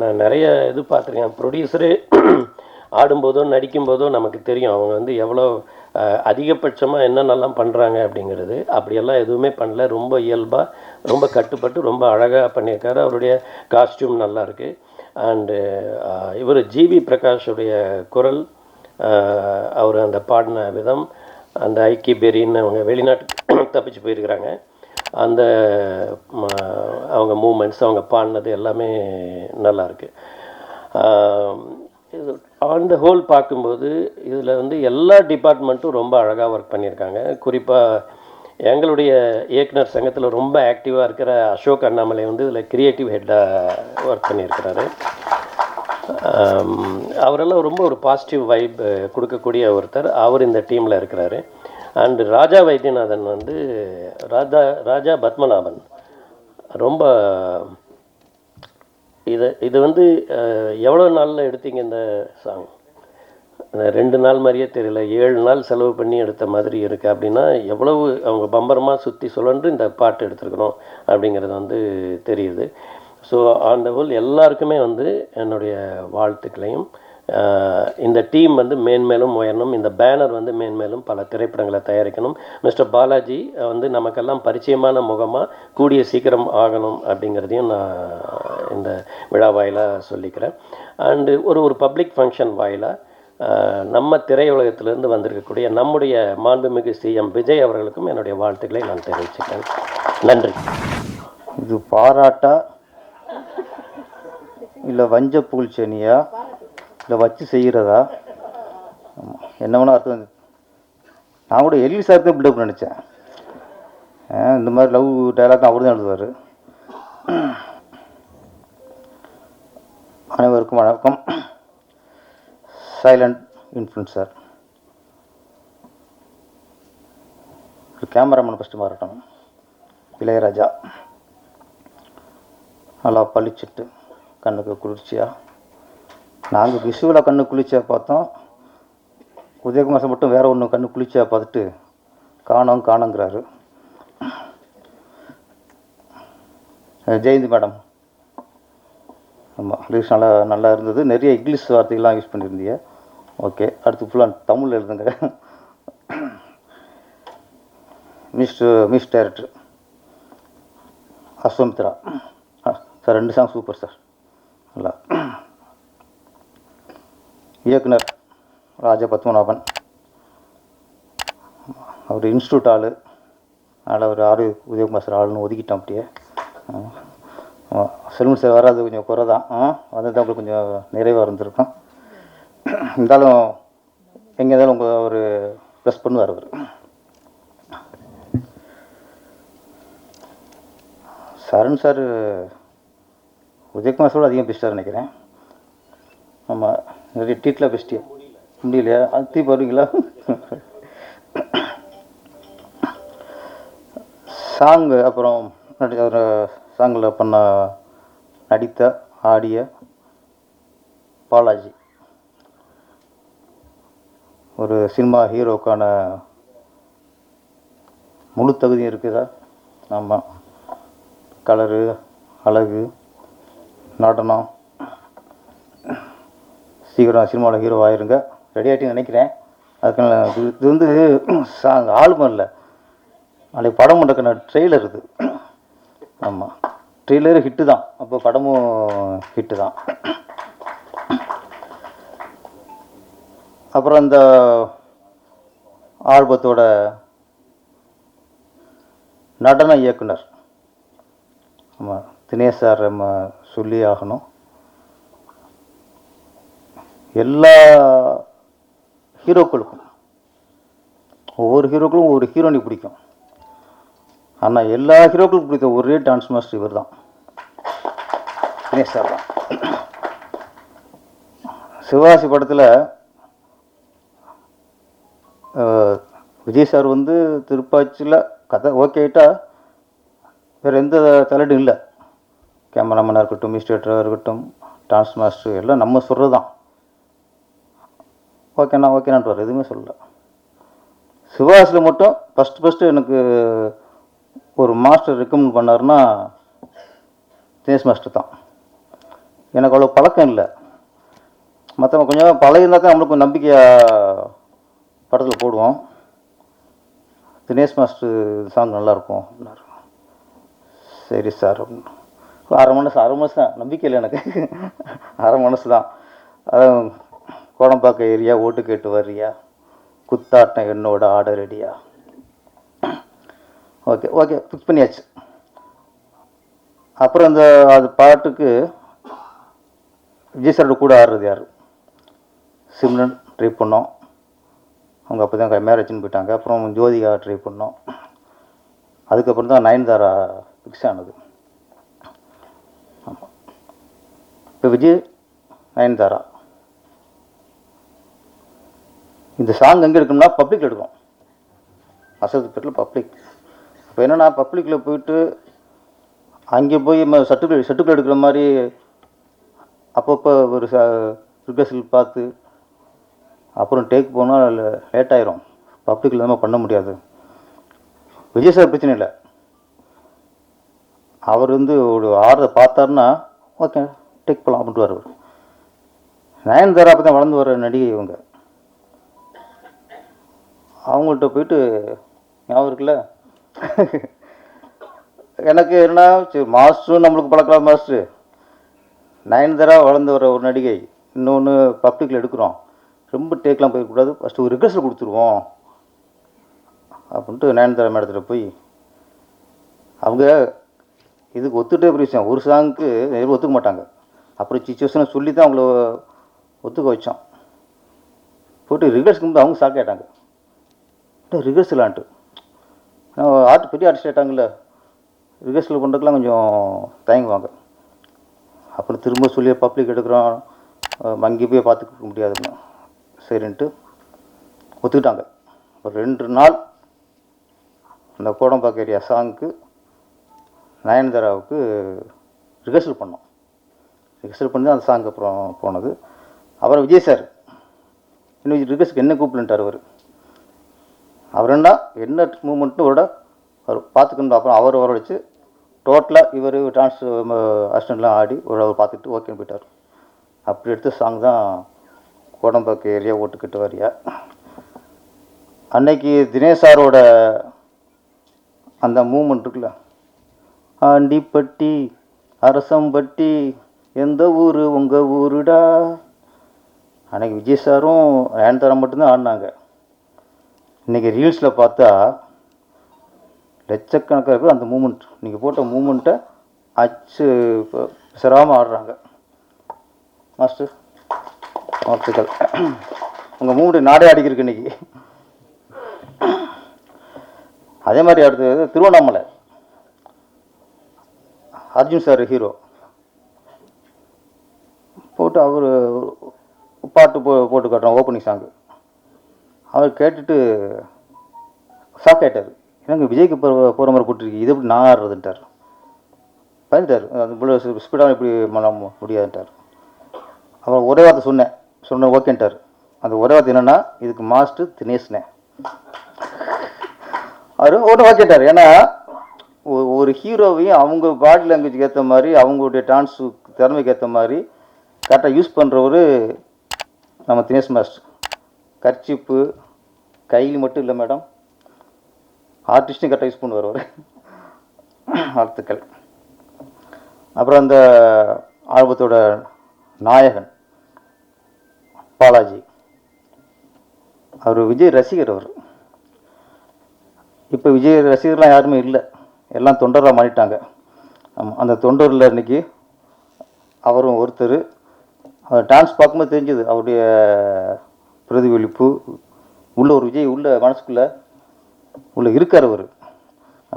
நான் நிறைய இது பார்த்துருக்கேன். ப்ரொடியூசரு ஆடும்போதோ நடிக்கும்போதோ நமக்கு தெரியும் அவங்க வந்து எவ்வளோ அதிகபட்சமாக என்னென்னலாம் பண்ணுறாங்க அப்படிங்கிறது. அப்படியெல்லாம் எதுவுமே பண்ணல, ரொம்ப இயல்பாக, ரொம்ப கட்டுப்பட்டு, ரொம்ப அழகாக பண்ணியிருக்காரு. அவருடைய காஸ்டியூம் நல்லா இருக்குது. அண்டு இவர் ஜிவி பிரகாஷுடைய குரல், அவர் அந்த பாடின விதம், அந்த ஐக்கி பெரின்னு அவங்க வெளிநாட்டுக்கு தப்பிச்சு போயிருக்கிறாங்க, அந்த அவங்க மூமெண்ட்ஸ், அவங்க பாடினது எல்லாமே நல்லாயிருக்கு. இது ஆன் த ஹோல் பார்க்கும்போது இதில் வந்து எல்லா டிபார்ட்மெண்ட்டும் ரொம்ப அழகாக ஒர்க் பண்ணியிருக்காங்க. குறிப்பாக எங்களுடைய இயக்குனர் சங்கத்தில் ரொம்ப ஆக்டிவாக இருக்கிற அசோக் அண்ணாமலை வந்து இதில் கிரியேட்டிவ் ஹெட்டாக ஒர்க் பண்ணியிருக்கிறாரு. அவரெல்லாம் ரொம்ப ஒரு பாசிட்டிவ் வைப் கொடுக்கக்கூடிய ஒருத்தர். அவர் இந்த டீமில் இருக்கிறாரு. அண்டு ராஜா வைத்தியநாதன் வந்து ராஜா பத்மநாபன் ரொம்ப இது வந்து எவ்வளோ நாளில் எடுத்தீங்க இந்த சாங்? 2 நாள் மாதிரியே தெரியல, 7 நாள் செலவு பண்ணி எடுத்த மாதிரி இருக்குது. அப்படின்னா எவ்வளவு அவங்க பம்பரமாக சுற்றி சுழன்று இந்த பாட்டு எடுத்துருக்கணும் அப்படிங்கிறது வந்து தெரியுது. ஸோ ஆன் த ஹோல் எல்லாருக்குமே வந்து என்னுடைய வாழ்த்துக்களையும், இந்த டீம் வந்து மேன்மேலும் உயரணும், இந்த பேனர் வந்து மேன்மேலும் பல திரைப்படங்களை தயாரிக்கணும். மிஸ்டர் பாலாஜி வந்து நமக்கெல்லாம் பரிச்சயமான முகமாக கூடிய சீக்கிரம் ஆகணும் அப்படிங்கிறதையும் நான் இந்த விழா வாயிலாக சொல்லிக்கிறேன். அண்டு ஒரு பப்ளிக் ஃபங்க்ஷன் வாயிலாக நம்ம திரையுலகத்திலிருந்து வந்திருக்கக்கூடிய நம்முடைய மாண்புமிகு சிஎம் விஜய் அவர்களுக்கும் என்னுடைய வாழ்த்துக்களை நான் தெரிவிச்சுக்கிறேன். நன்றி. இது பாராட்டா இல்லை வஞ்ச புகழ்ச்சனியா இல்லை வச்சு செய்கிறதா? என்ன வேணா அர்த்தம். நான் கூட எல்வி சார் தான் பில்டப் நினச்சேன். இந்த மாதிரி லவ் டைலாக் அவர் தான் எழுதுவார். அனைவருக்கும் வணக்கம். சைலண்ட் இன்ஃப்ளூன்சர் கேமராமேன் ஃபஸ்ட்டு மாறட்டும். இளையராஜா நல்லா பளிச்சிட்டு கண்ணுக்கு குளிர்ச்சியாக, நாங்கள் விஷுவலாக கண்ணு குளிர்ச்சியாக பார்த்தோம். உதயகுமார் சார் மட்டும் வேறு ஒன்று கண்ணு குளிர்ச்சியாக பார்த்துட்டு காணோங்கிறாரு. ஜெயந்தி மேடம், ஆமாம் லிரிக்ஸ் நல்லா இருந்தது. நிறைய இங்கிலீஷ் வார்த்தைகள்லாம் யூஸ் பண்ணியிருந்தீங்க. ஓகே, அடுத்து ஃபுல்லாக தமிழ் எழுதுங்க. Miss director Ashwamithra sir, 2 song super sir. நல்லா. இயக்குனர் ராஜா பத்மநாபன், அவர் இன்ஸ்டியூட் ஆள், அதனால் அவர் உதயகுமார் சார் ஆளுன்னு ஒதுக்கிட்டோம். அப்படியே செல்வன் சார் வராது கொஞ்சம் குறை தான், வந்து தான் உங்களுக்கு கொஞ்சம் நிறைவாக இருந்திருக்கும். இருந்தாலும் எங்கே இருந்தாலும் உங்கள் ஒரு ப்ளஸ் பண்ணுவார் அவர். சரண் சார் உதயகுமார் சார் அதிகம் பெஸ்ட்டாக நினைக்கிறேன். ஆமாம், நிறைய டீட்டில் பெஸ்ட்டியா முடியலையா? அத்தி போடுவீங்களா? சாங்கு அப்புறம் ஒரு சாங்கில் நடித்த ஆடிய பாலாஜி ஒரு சினிமா ஹீரோக்கான முழு தகுதியும் இருக்குதா? ஆமாம், கலரு, அழகு, நடனம், சீக்கிரம் சினிமாவில் ஹீரோ ஆயிருங்க. ரெடி ஆகிட்டு நினைக்கிறேன். அதுக்கான இது வந்து சாங் ஆல்பம் இல்லை, நாளைக்கு படம் பண்ணுறதுக்கான ட்ரெய்லர் இது. ஆமாம், ட்ரெய்லரு ஹிட்டு தான், அப்போ படமும் ஹிட்டு தான். அப்புறம் இந்த ஆல்பத்தோட நடன இயக்குனர் ஆமாம் தினேஷ் சார் நம்ம சொல்லி ஆகணும். எல்லா ஹீரோக்களுக்கும் ஒவ்வொரு ஹீரோக்களும் ஒவ்வொரு ஹீரோனி பிடிக்கும். ஆனால் எல்லா ஹீரோக்களுக்கும் பிடித்த ஒரே டான்ஸ் மாஸ்டர் இவர் தான், தினேஷ் சார் தான். சிவகாசி படத்தில் விஜய் சார் வந்து திருப்பாச்சியில் கதை ஓகே ஆகிட்டா வேறு எந்த டேலண்ட்டும் இல்லை. கேமராமேனாக இருக்கட்டும், மிஸ்டேட்டராக இருக்கட்டும், டான்ஸ் மாஸ்டர் எல்லாம் நம்ம சொல்கிறது தான். ஓகேனான்ட்டு எதுவுமே சொல்லலை. சிவகாசியில் மட்டும் ஃபஸ்ட்டு எனக்கு ஒரு மாஸ்டர் ரெக்கமெண்ட் பண்ணாருன்னா தினேஷ் மாஸ்டர் தான். எனக்கு அவ்வளோ பழக்கம் இல்லை. மற்றவங்க கொஞ்சம் பழகிருந்தால் தான் நம்மளுக்கு நம்பிக்கையாக படத்தில் போடுவோம். தினேஷ் மாஸ்டர் சாங் நல்லாயிருக்கும் அப்படின்னாரு. சரி சார் அப்படின்னு அரை மனசு தான், நம்பிக்கை இல்லை எனக்கு. அரை மனசு தான். அதான் கோடம்பாக்கம் ஏரியா ஓட்டு கேட்டு வர்றியா, குத்தாட்டம் என்னோட ஆர்டர் ரெடியா. ஓகே ஃபிக்ஸ் பண்ணியாச்சு. அப்புறம் அது பாட்டுக்கு விஜய் சாரோட கூட ஆடுறது யார்? சிம்ரன் ட்ரை பண்ணோம், அவங்க அப்போ தான் மேரேஜ்னு போயிட்டாங்க. அப்புறம் ஜோதிகா ட்ரை பண்ணோம். அதுக்கப்புறம் தான் நயன்தாரா ஃபிக்ஸ் ஆனது. ஆமாம். இப்போ விஜய் நயன்தாரா இந்த சாங் எங்கே எடுக்கணும்னா பப்ளிக் எடுக்கும். அசத்துப்பேட்டில் பப்ளிக். இப்போ என்னென்னா பப்ளிக்கில் போயிட்டு அங்கே போய் சர்டிஃபிகேட் எடுக்கிற மாதிரி அப்பப்போ ஒரு ரிகர்சல் பார்த்து அப்புறம் டேக் போனால் லேட் ஆயிரும். பப்ளிக்கில் நம்ம பண்ண முடியாது. விஜய் சார் பிரச்சனை இல்லை. அவர் வந்து ஒரு ஆர்டரை பார்த்தாருன்னா ஓகே டேக் போகலாம் அப்படின்ட்டு அவர். நயன்தாரா அப்போ தான் வளர்ந்து வர நடிகை இவங்க. அவங்கள்ட்ட போயிட்டு ஞாபகம் இருக்குல்ல, எனக்கு என்ன சரி மாஸ்டரும் நம்மளுக்கு பழக்கலாம். மாஸ்டர் நயன்தாரா வளர்ந்து வர ஒரு நடிகை, இன்னொன்று பப்ளிக்கில் எடுக்கிறோம், ரொம்ப டேக்லாம் போயிடக்கூடாது, ஃபஸ்ட்டு ஒரு ரிகர்சல் கொடுத்துருவோம் அப்படின்ட்டு நயன்தாரா மேடத்தில் போய் அவங்க இதுக்கு ஒத்துட்டே பெரிய விஷயம். ஒரு சாங்குக்கு எதுவும் ஒத்துக்க மாட்டாங்க. அப்புறம் சிச்சுவேஷனை சொல்லி தான் அவங்கள ஒத்துக்க வச்சோம். போய்ட்டு ரிகர்சலுக்கு வந்து அவங்க ஷாக் ஆகிட்டாங்க. ரிகர்சலான்ட்டு பெரிய ஆர்டிஸ்ட் ஆகிட்டாங்கல்ல, ரிகர்சல் பண்ணுறதுக்குலாம் கொஞ்சம் தயங்குவாங்க. அப்புறம் திரும்ப சொல்லி பப்ளிக் எடுக்கிறோம், அங்கே போய் பார்த்துக்க முடியாதுன்னு சரின்ட்டு ஒத்துக்கிட்டாங்க. ஒரு 2 நாள் அந்த கோடம்பாக்கம் ஏரியா சாங்க்கு நயன்தாராவுக்கு ரிகர்சல் பண்ணோம். ரிகர்சல் பண்ணி அந்த சாங் அப்புறம் போனது. அப்புறம் விஜய் சார் இன்னும் ரிகர்சலுக்கு என்ன கூப்பிட்டுட்டார் அவர் என்ன மூமெண்ட்னு ஒரு அவர் பார்த்துக்கணும். அப்புறம் அவர் வரவழைச்சு டோட்டலாக இவர் டான்ஸ் அசிஸ்டண்ட்லாம் ஆடி அவர் பார்த்துட்டு ஓகேன்னு போயிட்டார். அப்படி எடுத்த சாங் தான் கோடம்பாக்கம் ஏரியா ஓட்டுக்கிட்டு வரியா. அன்னைக்கு தினேஷ் சாரோட அந்த மூமெண்ட் இருக்குல்ல, ஆண்டிப்பட்டி அரசம்பட்டி எந்த ஊர் உங்கள் ஊருடா, அன்னைக்கு விஜய் சாரும் நயன்தாரா மட்டும்தான் ஆடினாங்க. இன்றைக்கி ரீல்ஸில் பார்த்தா லட்சக்கணக்காக பேர் அந்த மூமெண்ட், நீங்கள் போட்ட மூமெண்ட்டை அச்சு சிராமல் ஆடுறாங்க. மாஸ்டர் வாழ்த்துக்கள். உங்கள் மூமெண்ட்டு நாடே ஆடிக்கிருக்கு இன்றைக்கி. அதே மாதிரி அடுத்தது திருவண்ணாமலை அர்ஜுன் சார் ஹீரோ போட்டு அவர் பாட்டு போட்டு காட்டுறோம் ஓப்பனிங் சாங்கு. அவர் கேட்டுட்டு ஷாக் ஆகிட்டார். எனக்கு விஜய்க்கு போகிற மாதிரி போட்டுருக்கு, இது எப்படி நான் ஆடுறதுன்ட்டார். பயந்துட்டார். அது இவ்வளோ ஸ்பீடாக இப்படி முடியாதுன்ட்டார். அப்புறம் ஒரே வார்த்தை சொன்னேன் ஓகேன்ட்டார். அந்த ஒரே வார்த்தை என்னென்னா இதுக்கு மாஸ்டர் தினேஷ்னே. அவர் ஒன்று ஓகேட்டார். ஏன்னா ஒரு ஹீரோவையும் அவங்க பாடி லாங்குவேஜுக்கு ஏற்ற மாதிரி அவங்களுடைய டான்ஸு திறமைக்கு ஏற்ற மாதிரி கரெக்டாக யூஸ் பண்ணுறவர் நம்ம தினேஷ் மாஸ்டர். கர்ச்சிப்பு கையில் மட்டும் இல்லை மேடம், ஆர்டிஸ்ட்டும் கரெக்டாக யூஸ் பண்ணுவார் அவர். வாழ்த்துக்கள். அப்புறம் அந்த ஆல்பத்தோட நாயகன் பாலாஜி, அவர் விஜய் ரசிகர். அவர் இப்போ விஜய் ரசிகர்லாம் யாருமே இல்லை, எல்லாம் தொண்டராக மாறிட்டாங்க. அந்த தொண்டரில் இன்றைக்கி அவரும் ஒருத்தர். அவர் டான்ஸ் பார்க்கும்போது தெரிஞ்சது அவருடைய பிரதிபலிப்பு உள்ள ஒரு விஜய் உள்ள மனசுக்குள்ளே உள்ள இருக்கார் அவர்.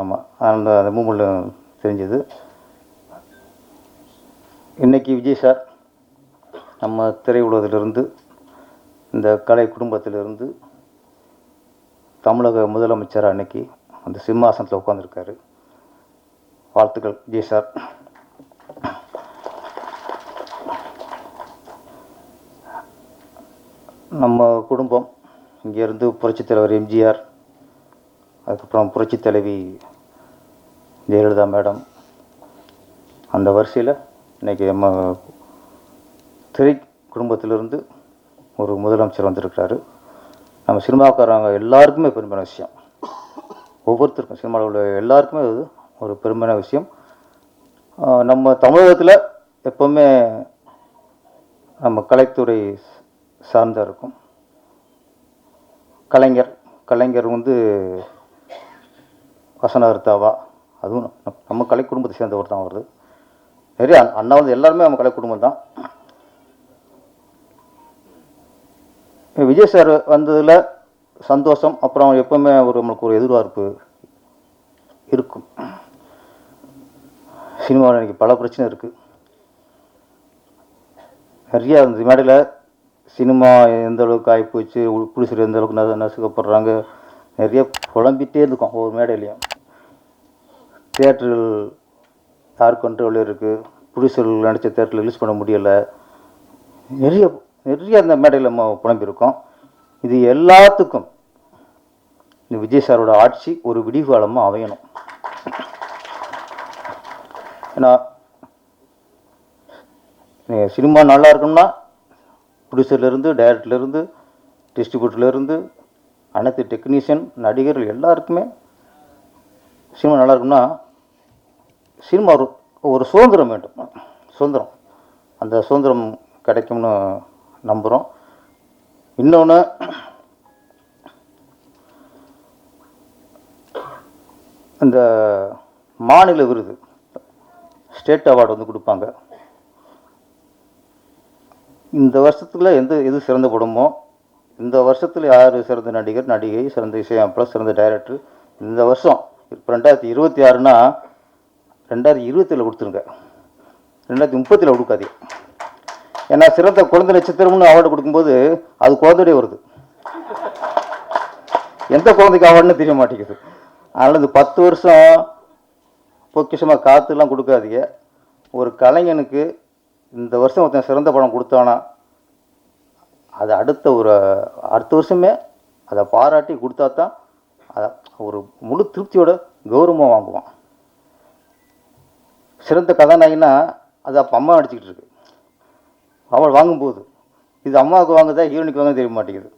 ஆமாம், அந்த மூமெண்ட்டில் தெரிஞ்சது. இன்றைக்கி விஜய் சார் நம்ம திரையுலகத்திலிருந்து இந்த கலை குடும்பத்திலிருந்து தமிழக முதலமைச்சர் அன்னைக்கு அந்த சிம்மாசனத்தில் உட்காந்துருக்காரு. வாழ்த்துக்கள் விஜய் சார். நம்ம குடும்பம் இங்கேருந்து புரட்சித் தலைவர் எம்ஜிஆர், அதுக்கப்புறம் புரட்சித் தலைவி ஜெயலலிதா மேடம், அந்த வரிசையில் இன்றைக்கி நம்ம திரை குடும்பத்திலிருந்து ஒரு முதலமைச்சர் வந்திருக்கிறாரு. நம்ம சினிமாக்காரங்க எல்லாருக்குமே பெருமையான விஷயம். ஒவ்வொருத்தருக்கும் சினிமாவில் உள்ள எல்லாருக்குமே அது ஒரு பெருமையான விஷயம். நம்ம தமிழகத்தில் எப்போவுமே நம்ம கலைத்துறை சார்ந்தா இருக்கும். கலைஞர் வந்து வசனகர்த்தாவா, அதுவும் நம்ம கலை குடும்பத்தை சேர்ந்தவர் தான் வருது. நிறைய அண்ணா வந்து எல்லாருமே நம்ம கலை குடும்பம் தான். விஜய் சார் வந்ததில் சந்தோஷம். அப்புறம் எப்போவுமே நம்மளுக்கு ஒரு எதிர்பார்ப்பு இருக்கும். சினிமாவில் எனக்கு பல பிரச்சனை இருக்குது. நிறையா இந்த மேடையில் சினிமா எந்த அளவுக்கு ஆகிப்போச்சு, ப்ரொடியூசர் எந்த அளவுக்கு நசுக்கப்படுறாங்க, நிறைய புலம்பிகிட்டே இருக்கும் ஒவ்வொரு மேடையிலையும். தியேட்டர்கள் யார் கண்ட்ரோலில் இருக்குது, ப்ரொடியூசர்கள் நடித்த தியேட்டரில் ரிலீஸ் பண்ண முடியலை, நிறைய அந்த மேடையில் நம்ம புலம்பியிருக்கோம். இது எல்லாத்துக்கும் இந்த விஜய் சாரோட ஆட்சி ஒரு விடிகாலமாக அமையணும். ஏன்னா சினிமா நல்லா இருக்கணும்னா ப்ரொடியூசர்லேருந்து, டைரக்டர்லேருந்து, டிஸ்ட்ரிபியூட்டர்லேருந்து, அனைத்து டெக்னீஷியன், நடிகர்கள் எல்லாருக்குமே சினிமா நல்லா இருக்குன்னா சினிமா ஒரு சுதந்திரம் வேண்டும். சுதந்திரம், அந்த சுதந்திரம் கிடைக்கும்னு நம்புகிறோம். இன்னொன்று, இந்த மாநில விருது ஸ்டேட் அவார்டு வந்து கொடுப்பாங்க. இந்த வருஷத்தில் எது சிறந்த படமோ, இந்த வருஷத்தில் யார் சிறந்த நடிகர், நடிகை, சிறந்த இசையமைப்பாளர், சிறந்த டைரக்டர், இந்த வருஷம் இப்போ 2026னா 2027 கொடுத்துருங்க, 2030 கொடுக்காதீங்க. ஏன்னா சிறந்த குழந்தை நட்சத்திரம்னு அவார்டு கொடுக்கும்போது அது குழந்தையோடய வருது, எந்த குழந்தைக்கு அவார்டுன்னு தெரிய மாட்டேங்குது. அதனால் இந்த 10 வருஷம் பொக்கிஷமாக காற்றுலாம் கொடுக்காதீங்க. ஒரு கலைஞனுக்கு இந்த வருஷம் ஒருத்தன் சிறந்த படம் கொடுத்தானா அது அடுத்த வருஷமே அதை பாராட்டி கொடுத்தா தான் அதை ஒரு முழு திருப்தியோட கௌரவமாக வாங்குவான். சிறந்த கதாநாயகினா அது அப்போ அம்மா நடிச்சிக்கிட்டு இருக்கு, அவள் வாங்கும்போது இது அம்மாவுக்கு வாங்குதா ஹீரோனுக்கு வாங்க தெரிய மாட்டேங்குது.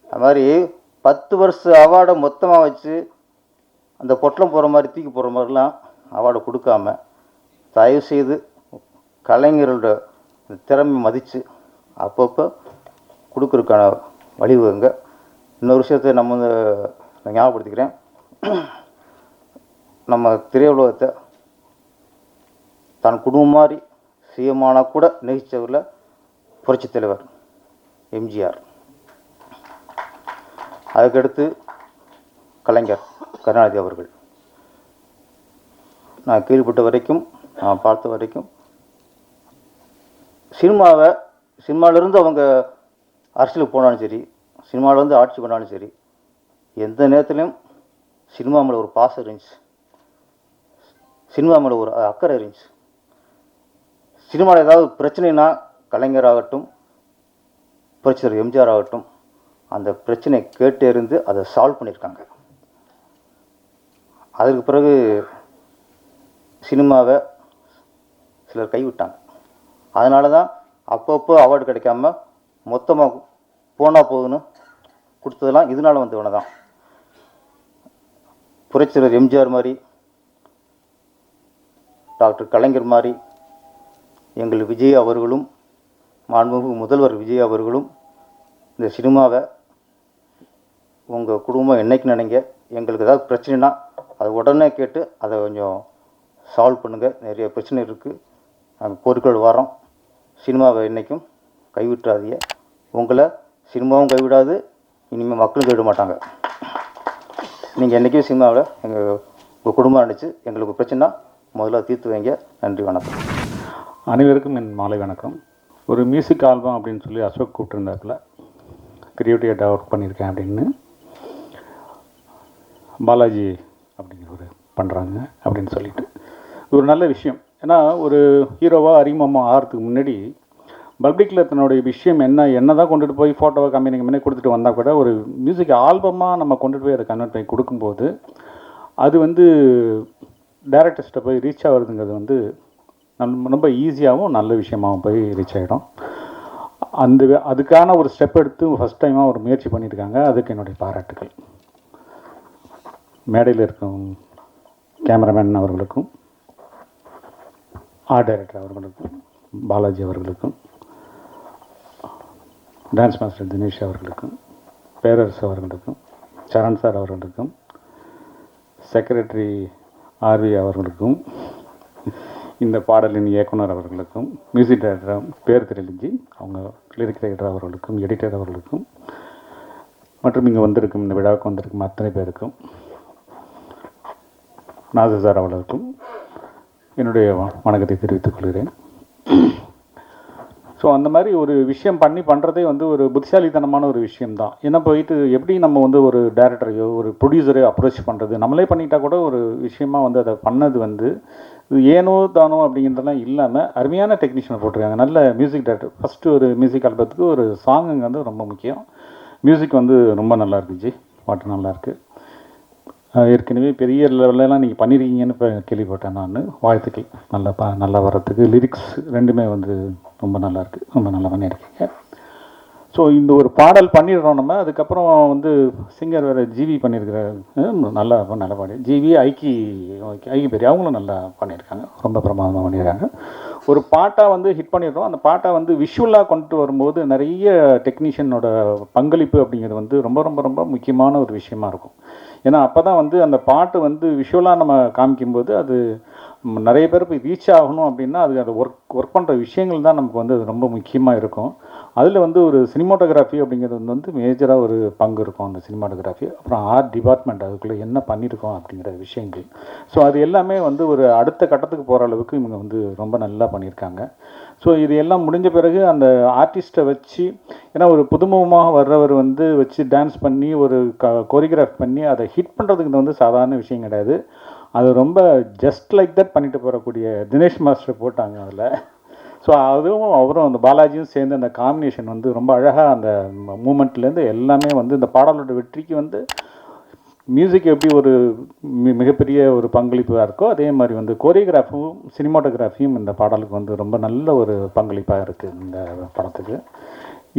அது மாதிரி 10 வருஷ அவார்டை மொத்தமாக வச்சு அந்த பொட்டலம் போகிற மாதிரி தூக்கி போகிற மாதிரிலாம் அவார்டை கொடுக்காம தயவுசெய்து கலைஞர்களோட திறமை மதித்து அப்பப்போ கொடுக்குறதுக்கான வழிவகுங்க. இன்னொரு விஷயத்தை நான் ஞாபகப்படுத்திக்கிறேன். நம்ம திரையுலகத்தை தன் குடும்பம் மாதிரி சிஎம்மானா கூட நேசித்தவரில் புரட்சித் தலைவர் எம்ஜிஆர், அதுக்கடுத்து கலைஞர் கருணாநிதி அவர்கள். நான் கேள்விப்பட்ட வரைக்கும், நான் பார்த்த வரைக்கும் சினிமாவிலேருந்து அவங்க அரசியலுக்கு போனாலும் சரி, சினிமாவிலேருந்து ஆட்சி பண்ணாலும் சரி, எந்த நேரத்துலையும் சினிமா மேலே ஒரு பாசம் இருந்துச்சு, சினிமா மேலே ஒரு அக்கறை இருந்துச்சு. சினிமாவில் ஏதாவது பிரச்சனைனா கலைஞராகட்டும், புரட்சித்தலைவர் எம்ஜிஆர் ஆகட்டும், அந்த பிரச்சனை கேட்டறிந்து அதை சால்வ் பண்ணியிருக்காங்க. அதுக்கு பிறகு சினிமாவை சிலர் கைவிட்டாங்க. அதனால தான் அப்பப்போ அவார்டு கிடைக்காம மொத்தமாக போனால் போகுதுன்னு கொடுத்ததெல்லாம் இதனால் வந்தவன தான். புரட்சித்தலைவர் எம்ஜிஆர் மாதிரி, டாக்டர் கலைஞர் மாதிரி எங்கள் விஜய் அவர்களும், மாண்புமிகு முதல்வர் விஜய் அவர்களும் இந்த சினிமாவை உங்கள் குடும்பம் என்னைக்கு நினைங்க, எங்களுக்கு ஏதாவது பிரச்சனைனா அதை உடனே கேட்டு அதை கொஞ்சம் சால்வ் பண்ணுங்கள், நிறைய பிரச்சனை இருக்குது, நாங்கள் பொருட்கள் வரோம், சினிமாவை என்றைக்கும் கைவிட்டுறாதீங்க, உங்களை சினிமாவும் கைவிடாது, இனிமேல் மக்களும் கைவிட மாட்டாங்க. நீங்கள் என்றைக்கும் சினிமாவில் உங்கள் குடும்பம் நினச்சி எங்களுக்கு பிரச்சனைனா முதல்ல தீர்த்து வைங்க. நன்றி, வணக்கம். அனைவருக்கும் என் மாலை வணக்கம். ஒரு மியூசிக் ஆல்பம் அப்படின்னு சொல்லி அசோக் கூப்பிட்டுருந்தாப்புல, கிரியேட்டிவிட்டியாக ஒர்க் பண்ணியிருக்கேன் அப்படின்னு பாலாஜி அப்படிங்கிறவர் பண்ணுறாங்க அப்படின்னு சொல்லிட்டு ஒரு நல்ல விஷயம். ஏன்னா ஒரு ஹீரோவாக அறிமுகமாக ஆகிறதுக்கு முன்னாடி பப்ளிக்கில் தன்னுடைய விஷயம் என்ன தான் கொண்டுட்டு போய் ஃபோட்டோவை கம்பெனி கொடுத்துட்டு வந்தால் கூட ஒரு மியூசிக் ஆல்பமாக நம்ம கொண்டுட்டு போய் அதை கன்வெர்ட் பண்ணி கொடுக்கும்போது அது வந்து டைரக்டர்ஸ்ட்டை போய் ரீச் ஆகுறதுங்கிறது ரொம்ப ஈஸியாகவும் நல்ல விஷயமாகவும் போய் ரீச் ஆகிடும். அதுக்கான ஒரு ஸ்டெப் எடுத்து ஃபஸ்ட் டைமாக ஒரு முயற்சி பண்ணியிருக்காங்க. அதுக்கு என்னுடைய பாராட்டுகள். மேடையில் இருக்கும் கேமராமேன் அவர்களுக்கும், ஆர்ட் டைரக்டர் அவர்களுக்கும், பாலாஜி அவர்களுக்கும், டான்ஸ் மாஸ்டர் தினேஷ் அவர்களுக்கும், பேரரசு அவர்களுக்கும், சரண் சார் அவர்களுக்கும், செக்ரட்டரி ஆர்வி அவர்களுக்கும், இந்த பாடலின் இயக்குனர் அவர்களுக்கும், மியூசிக் டைரக்டர் பேர் தெரியலிஞ்சி அவங்க லிரிக் ரைட்டர் அவர்களுக்கும், எடிட்டர் அவர்களுக்கும், மற்றும் இங்கே வந்திருக்கும் இந்த விழாவுக்கு வந்திருக்கும் அத்தனை பேருக்கும் நாசர் சார் அவர்களுக்கும் என்னுடைய வணக்கத்தை தெரிவித்துக் கொள்கிறேன். ஸோ அந்த மாதிரி ஒரு விஷயம் பண்ணுறதே வந்து ஒரு புத்திசாலித்தனமான ஒரு விஷயம்தான். ஏன்னா போயிட்டு எப்படி நம்ம வந்து ஒரு டைரக்டரையோ ஒரு ப்ரொடியூசரையோ அப்ரோச் பண்ணுறது, நம்மளே பண்ணிட்டா கூட ஒரு விஷயமா வந்து அதை பண்ணது வந்து இது ஏனோ தானோ அப்படிங்கிறதெல்லாம் இல்லாமல் அருமையான டெக்னீஷியனை போட்டிருக்காங்க. நல்ல மியூசிக் டைரக்டர். ஃபஸ்ட்டு ஒரு மியூசிக் ஆல்பத்துக்கு ஒரு சாங்குங்க வந்து ரொம்ப முக்கியம். மியூசிக் வந்து ரொம்ப நல்லா இருந்துச்சு, பாட்டு நல்லாயிருக்கு. ஏற்கனவே பெரிய லெவலெலாம் நீங்கள் பண்ணியிருக்கீங்கன்னு இப்போ கேள்விப்பட்டேன் நான். வாழ்த்துக்கள். நல்லா வர்றதுக்கு லிரிக்ஸ் ரெண்டுமே வந்து ரொம்ப நல்லாயிருக்கு, ரொம்ப நல்லா பண்ணியிருக்கீங்க. ஸோ இந்த ஒரு பாடல் பண்ணிடுறோம் நம்ம. அதுக்கப்புறம் வந்து சிங்கர் வேறு ஜிவி பண்ணியிருக்கிறாரு, நல்லா பாடி. ஜிவி ஐக்கி பெரிய அவங்களும் நல்லா பண்ணியிருக்காங்க, ரொம்ப பிரமாதமாக பண்ணியிருக்காங்க. ஒரு பாட்டாக வந்து ஹிட் பண்ணிடுறோம். அந்த பாட்டை வந்து விஷுவலாக கொண்டு வரும்போது நிறைய டெக்னீஷியனோட பங்களிப்பு அப்படிங்கிறது வந்து ரொம்ப ரொம்ப ரொம்ப முக்கியமான ஒரு விஷயமா இருக்கும். ஏன்னா அப்போ தான் வந்து அந்த பாட்டு வந்து விஷுவலாக நம்ம காமிக்கும்போது அது நிறைய பேர் போய் ரீச் ஆகணும் அப்படின்னா அது அதை ஒர்க் பண்ணுற விஷயங்கள் தான் நமக்கு வந்து அது ரொம்ப முக்கியமாக இருக்கும். அதில் வந்து ஒரு சினிமாட்டோகிராஃபி அப்படிங்கிறது வந்து மேஜராக ஒரு பங்கு இருக்கும் அந்த சினிமாட்டோகிராஃபி. அப்புறம் ஆர்ட் டிபார்ட்மெண்ட் அதுக்குள்ளே என்ன பண்ணியிருக்கோம் அப்படிங்கிற விஷயங்கள். ஸோ அது எல்லாமே வந்து ஒரு அடுத்த கட்டத்துக்கு போகிற அளவுக்கு இவங்க வந்து ரொம்ப நல்லா பண்ணியிருக்காங்க. ஸோ இது எல்லாம் முடிஞ்ச பிறகு அந்த ஆர்டிஸ்ட்டை வச்சு, ஏன்னா ஒரு புதுமுகமாக வர்றவர் வந்து வச்சு டான்ஸ் பண்ணி ஒரு கோரியோகிராஃப் பண்ணி அதை ஹிட் பண்ணுறதுக்கு வந்து சாதாரண விஷயம் கிடையாது. அது ரொம்ப ஜஸ்ட் லைக் தட் பண்ணிட்டு போகக்கூடிய தினேஷ் மாஸ்டர் போட்டாங்க அதில். ஸோ அதுவும் அவரும் அந்த பாலாஜியும் சேர்ந்து அந்த காம்பினேஷன் வந்து ரொம்ப அழகாக அந்த மூமெண்ட்லேருந்து எல்லாமே வந்து இந்த பாடலோட வெற்றிக்கு வந்து மியூசிக் எப்படி ஒரு மிகப்பெரிய ஒரு பங்களிப்பாக இருக்கோ அதே மாதிரி வந்து கோரியோகிராஃபும் சினிமாட்டோகிராஃபியும் இந்த பாடலுக்கு வந்து ரொம்ப நல்ல ஒரு பங்களிப்பாக இருக்குது இந்த படத்துக்கு.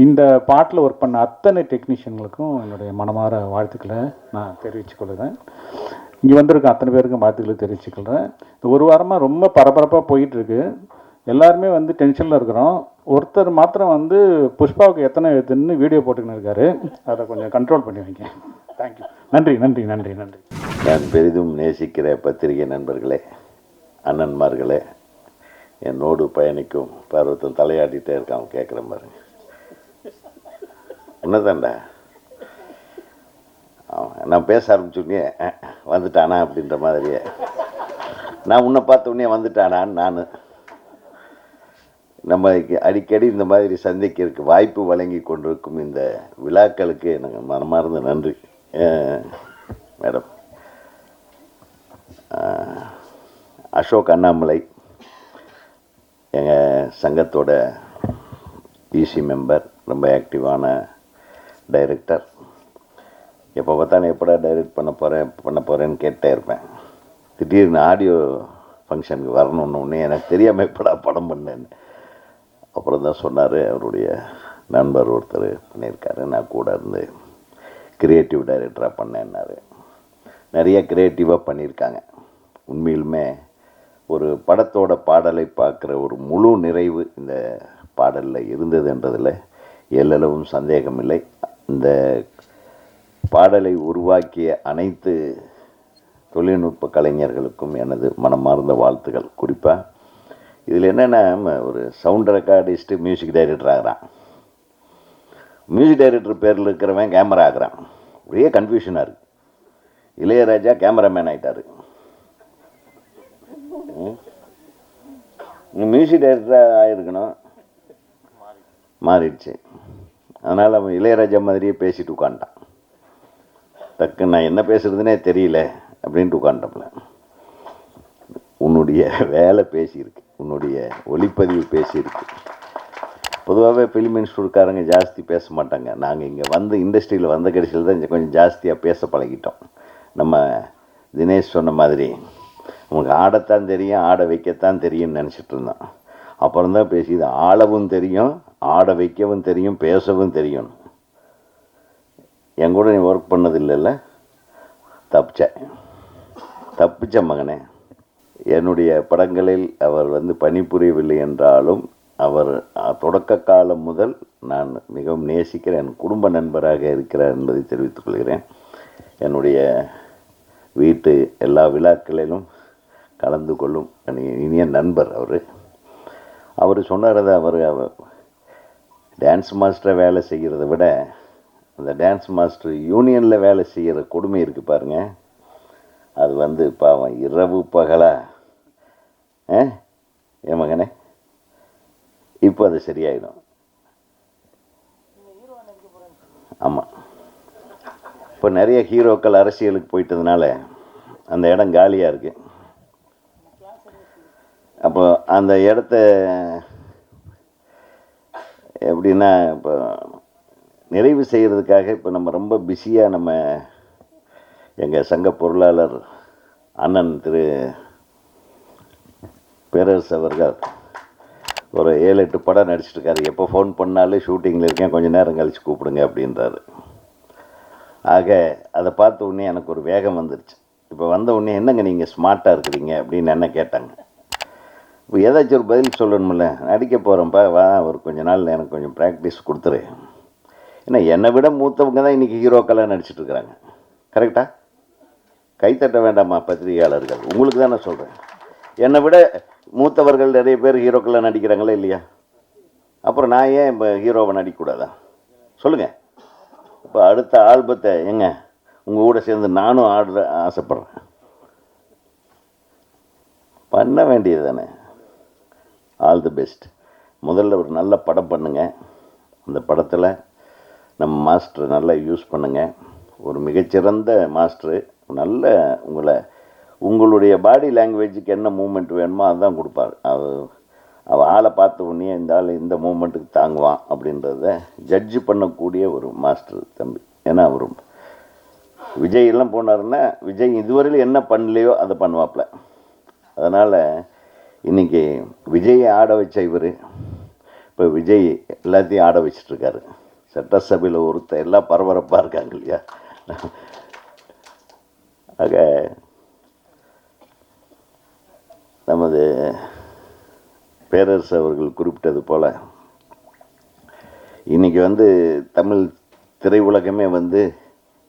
இந்த பாட்டில் ஒர்க் பண்ண அத்தனை டெக்னீஷியன்களுக்கும் என்னுடைய மனமார வாழ்த்துக்களை நான் தெரிவித்துக்கொள்கிறேன். இங்கே வந்திருக்க அத்தனை பேருக்கும் வாழ்த்துக்களை தெரிவிச்சுக்கிறேன். இந்த ஒரு வாரமாக ரொம்ப பரபரப்பாக போயிட்டுருக்கு. எல்லாருமே வந்து டென்ஷனில் இருக்கிறோம். ஒருத்தர் மாத்திரம் வந்து புஷ்பாவுக்கு எத்தனை எழுத்துன்னு வீடியோ போட்டுக்கின்னு இருக்காரு. அதை கொஞ்சம் கண்ட்ரோல் பண்ணி வைங்க. தேங்க்யூ. நன்றி நன்றி நன்றி நன்றி. நான் பெரிதும் நேசிக்கிற பத்திரிகை நண்பர்களே, அண்ணன்மார்களே, என்னோடு பயணிக்கும் பருவத்தம் தலையாட்டிகிட்டே இருக்கான், கேட்குற பாருங்க. உன்னதாண்டா நான் பேச ஆரம்பிச்சுடனே வந்துட்டானா அப்படின்ற மாதிரியே நான் உன்னை பார்த்த உடனே வந்துட்டானான்னு நான். நம்ம அடிக்கடி இந்த மாதிரி சந்திக்கிறதுக்கு வாய்ப்பு வழங்கி கொண்டிருக்கும் இந்த விழாக்களுக்கு எனக்கு மனமார்ந்த நன்றி. மேடம் அசோக் அண்ணாமலை எங்கள் சங்கத்தோட இசி மெம்பர், ரொம்ப ஆக்டிவான டைரக்டர். எப்போ பார்த்தாலும் எப்படா டைரக்ட் பண்ண போகிறேன்னு கேட்டே இருப்பேன். திடீர்னு ஆடியோ ஃபங்க்ஷனுக்கு வரணுன்னு எனக்கு தெரியாமல் எப்படா படம் பண்ணேன்னு அப்புறம் தான் சொன்னார். அவருடைய நண்பர் ஒருத்தர் பண்ணியிருக்காரு, நான் கூட இருந்து க்ரியேட்டிவ் டைரக்டராக பண்ணேன்னாரு. நிறைய க்ரியேட்டிவாக பண்ணியிருக்காங்க. உண்மையிலுமே ஒரு படத்தோட பாடலை பார்க்குற ஒரு முழு நிறைவு இந்த பாடலில் இருந்ததுன்றதில் எல்லளவும் சந்தேகமில்லை. இந்த பாடலை உருவாக்கிய அனைத்து தொழில்நுட்ப கலைஞர்களுக்கும் எனது மனமார்ந்த வாழ்த்துக்கள். குறிப்பாக இதில் என்னென்னா, ஒரு சவுண்ட் ரெக்கார்டிஸ்ட்டு மியூசிக் டைரக்டர் ஆகிறான், மியூசிக் டைரக்டர் பேரில் இருக்கிறவன் கேமரா ஆகிறான். ஒரே கன்ஃபியூஷனாக இருக்குது. இளையராஜா கேமராமேன் ஆகிட்டார், மியூசிக் டைரக்டராக ஆகிருக்கணும், மாறிடுச்சு. அதனால் அவன் இளையராஜா மாதிரியே பேசிட்டு உட்காந்துட்டான். டக்குன்னு நான் என்ன பேசுகிறதுனே தெரியல அப்படின்ட்டு உட்காந்துட்டோம்ல. உன்னுடைய வேலை பேசியிருக்கு, உன்னுடைய ஒளிப்பதிவு பேசியிருக்கு. பொதுவாகவே ஃபிலிம் இன்ஸ்டியூட்காரங்க ஜாஸ்தி பேச மாட்டாங்க. நாங்கள் இங்கே வந்து இண்டஸ்ட்ரியில் வந்த கடைசியில் தான் கொஞ்சம் ஜாஸ்தியாக பேச பழகிட்டோம். நம்ம தினேஷ் சொன்ன மாதிரி நமக்கு ஆடத்தான் தெரியும், ஆட வைக்கத்தான் தெரியும்னு நினச்சிட்டு இருந்தோம். அப்புறம் தான் பேசி இது ஆளவும் தெரியும், ஆட வைக்கவும் தெரியும், பேசவும் தெரியும். என் கூட நீ ஒர்க் பண்ணது இல்லைல்ல, தப்பிச்ச மகனே. என்னுடைய படங்களில் அவர் வந்து பணிபுரியவில்லை என்றாலும் அவர் தொடக்க காலம் முதல் நான் மிகவும் நேசிக்கிற என் குடும்ப நண்பராக இருக்கிறார் என்பதை தெரிவித்துக் கொள்கிறேன். என்னுடைய வீட்டு எல்லா விழாக்களிலும் கலந்து கொள்ளும் இனிய நண்பர் அவர் சொன்னார். அவர் டான்ஸ் மாஸ்டரை வேலை செய்கிறத விட அந்த டான்ஸ் மாஸ்டர் யூனியனில் வேலை செய்கிற கொடுமை இருக்குது பாருங்கள், அது வந்து பாவம் இரவு பகலா என் மகனே இப்போ அது சரியாயிடும். ஆமாம், இப்போ நிறைய ஹீரோக்கள் அரசியலுக்கு போயிட்டதுனால அந்த இடம் காலியாக இருக்குது. அப்போ அந்த இடத்த எப்படின்னா இப்போ நிறைவு செய்கிறதுக்காக இப்போ நம்ம ரொம்ப பிஸியாக நம்ம எங்கள் சங்க பொருளாளர் அண்ணன் திரு பேரரசு அவர்கள் ஒரு 7-8 படம் நடிச்சிட்ருக்காரு. எப்போ ஃபோன் பண்ணாலும் ஷூட்டிங்கில் இருக்கேன், கொஞ்சம் நேரம் கழித்து கூப்பிடுங்க அப்படின்றாரு. ஆக அதை பார்த்த உடனே எனக்கு ஒரு வேகம் வந்துருச்சு. இப்போ வந்த உடனே என்னங்க நீங்கள் ஸ்மார்ட்டாக இருக்கிறீங்க அப்படின்னு என்ன கேட்டாங்க. இப்போ ஏதாச்சும் ஒரு பதில் சொல்லணுமில்ல. நடிக்க போகிறேன்ப்பா, வா ஒரு கொஞ்ச நாள் எனக்கு கொஞ்சம் ப்ராக்டிஸ் கொடுத்துரு. ஏன்னா என்னை விட மூத்தவங்க தான் இன்றைக்கி ஹீரோக்கெல்லாம் நடிச்சிட்ருக்குறாங்க. கரெக்டாக கைத்தட்ட வேண்டாமா பத்திரிகையாளர்கள்? உங்களுக்கு தான் நான் சொல்கிறேன். என்னை விட மூத்தவர்கள் நிறைய பேர் ஹீரோக்கெல்லாம் நடிக்கிறாங்களா இல்லையா? அப்புறம் நான் ஏன் இப்போ ஹீரோவை நடிக்கக்கூடாதா சொல்லுங்கள்? இப்போ அடுத்த ஆல்பத்தை எங்க உங்கள் கூட சேர்ந்து நானும் ஆடுற ஆசைப்பட்றேன். பண்ண வேண்டியது தானே. All the best. முதல்ல ஒரு நல்ல படம் பண்ணுங்கள். அந்த படத்தில் நம்ம மாஸ்டர் நல்லா யூஸ் பண்ணுங்கள். ஒரு மிகச்சிறந்த மாஸ்டரு. நல்ல உங்களுடைய பாடி லாங்குவேஜுக்கு என்ன மூமெண்ட் வேணுமோ அதுதான் கொடுப்பார். அவள் ஆளை பார்த்த உடனே இந்த ஆள் இந்த மூமெண்ட்டுக்கு தாங்குவான் அப்படின்றத ஜட்ஜு பண்ணக்கூடிய ஒரு மாஸ்டர் தம்பி. ஏன்னா அவர் விஜய் எல்லாம் போனாருன்னா விஜய் இதுவரையில் என்ன பண்ணலையோ அதை பண்ணுவாப்புல. அதனால் இன்றைக்கி விஜயை ஆட வச்ச இவர் இப்போ விஜய் எல்லாத்தையும் ஆட வச்சிட்ருக்காரு. சட்டசபையில் ஒருத்தர் எல்லாம் பரபரப்பாக இருக்காங்க இல்லையா? ஆக நமது பேரரசு அவர்கள் குறிப்பிட்டது போல் இன்றைக்கி வந்து தமிழ் திரையுலகமே வந்து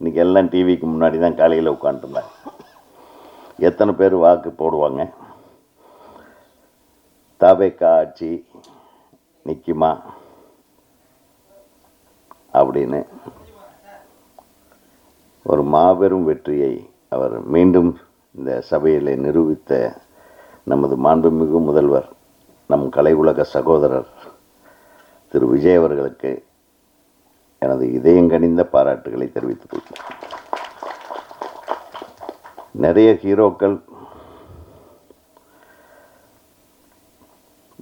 இன்றைக்கி எல்லாம் டிவிக்கு முன்னாடி தான் காலையில் உட்காந்துருந்தாங்க. எத்தனை பேர் வாக்கு போடுவாங்க, தவேகா ஆட்சி நிற்குமா அப்படின்னு ஒரு மாபெரும் வெற்றியை அவர் மீண்டும் இந்த சபையில் நிரூபித்த நமது மாண்புமிகு முதல்வர், நம் கலை உலக சகோதரர் திரு விஜய் அவர்களுக்கு எனது இதயங்கனிந்த பாராட்டுகளை தெரிவித்துக் கொள்கிறேன். நிறைய ஹீரோக்கள்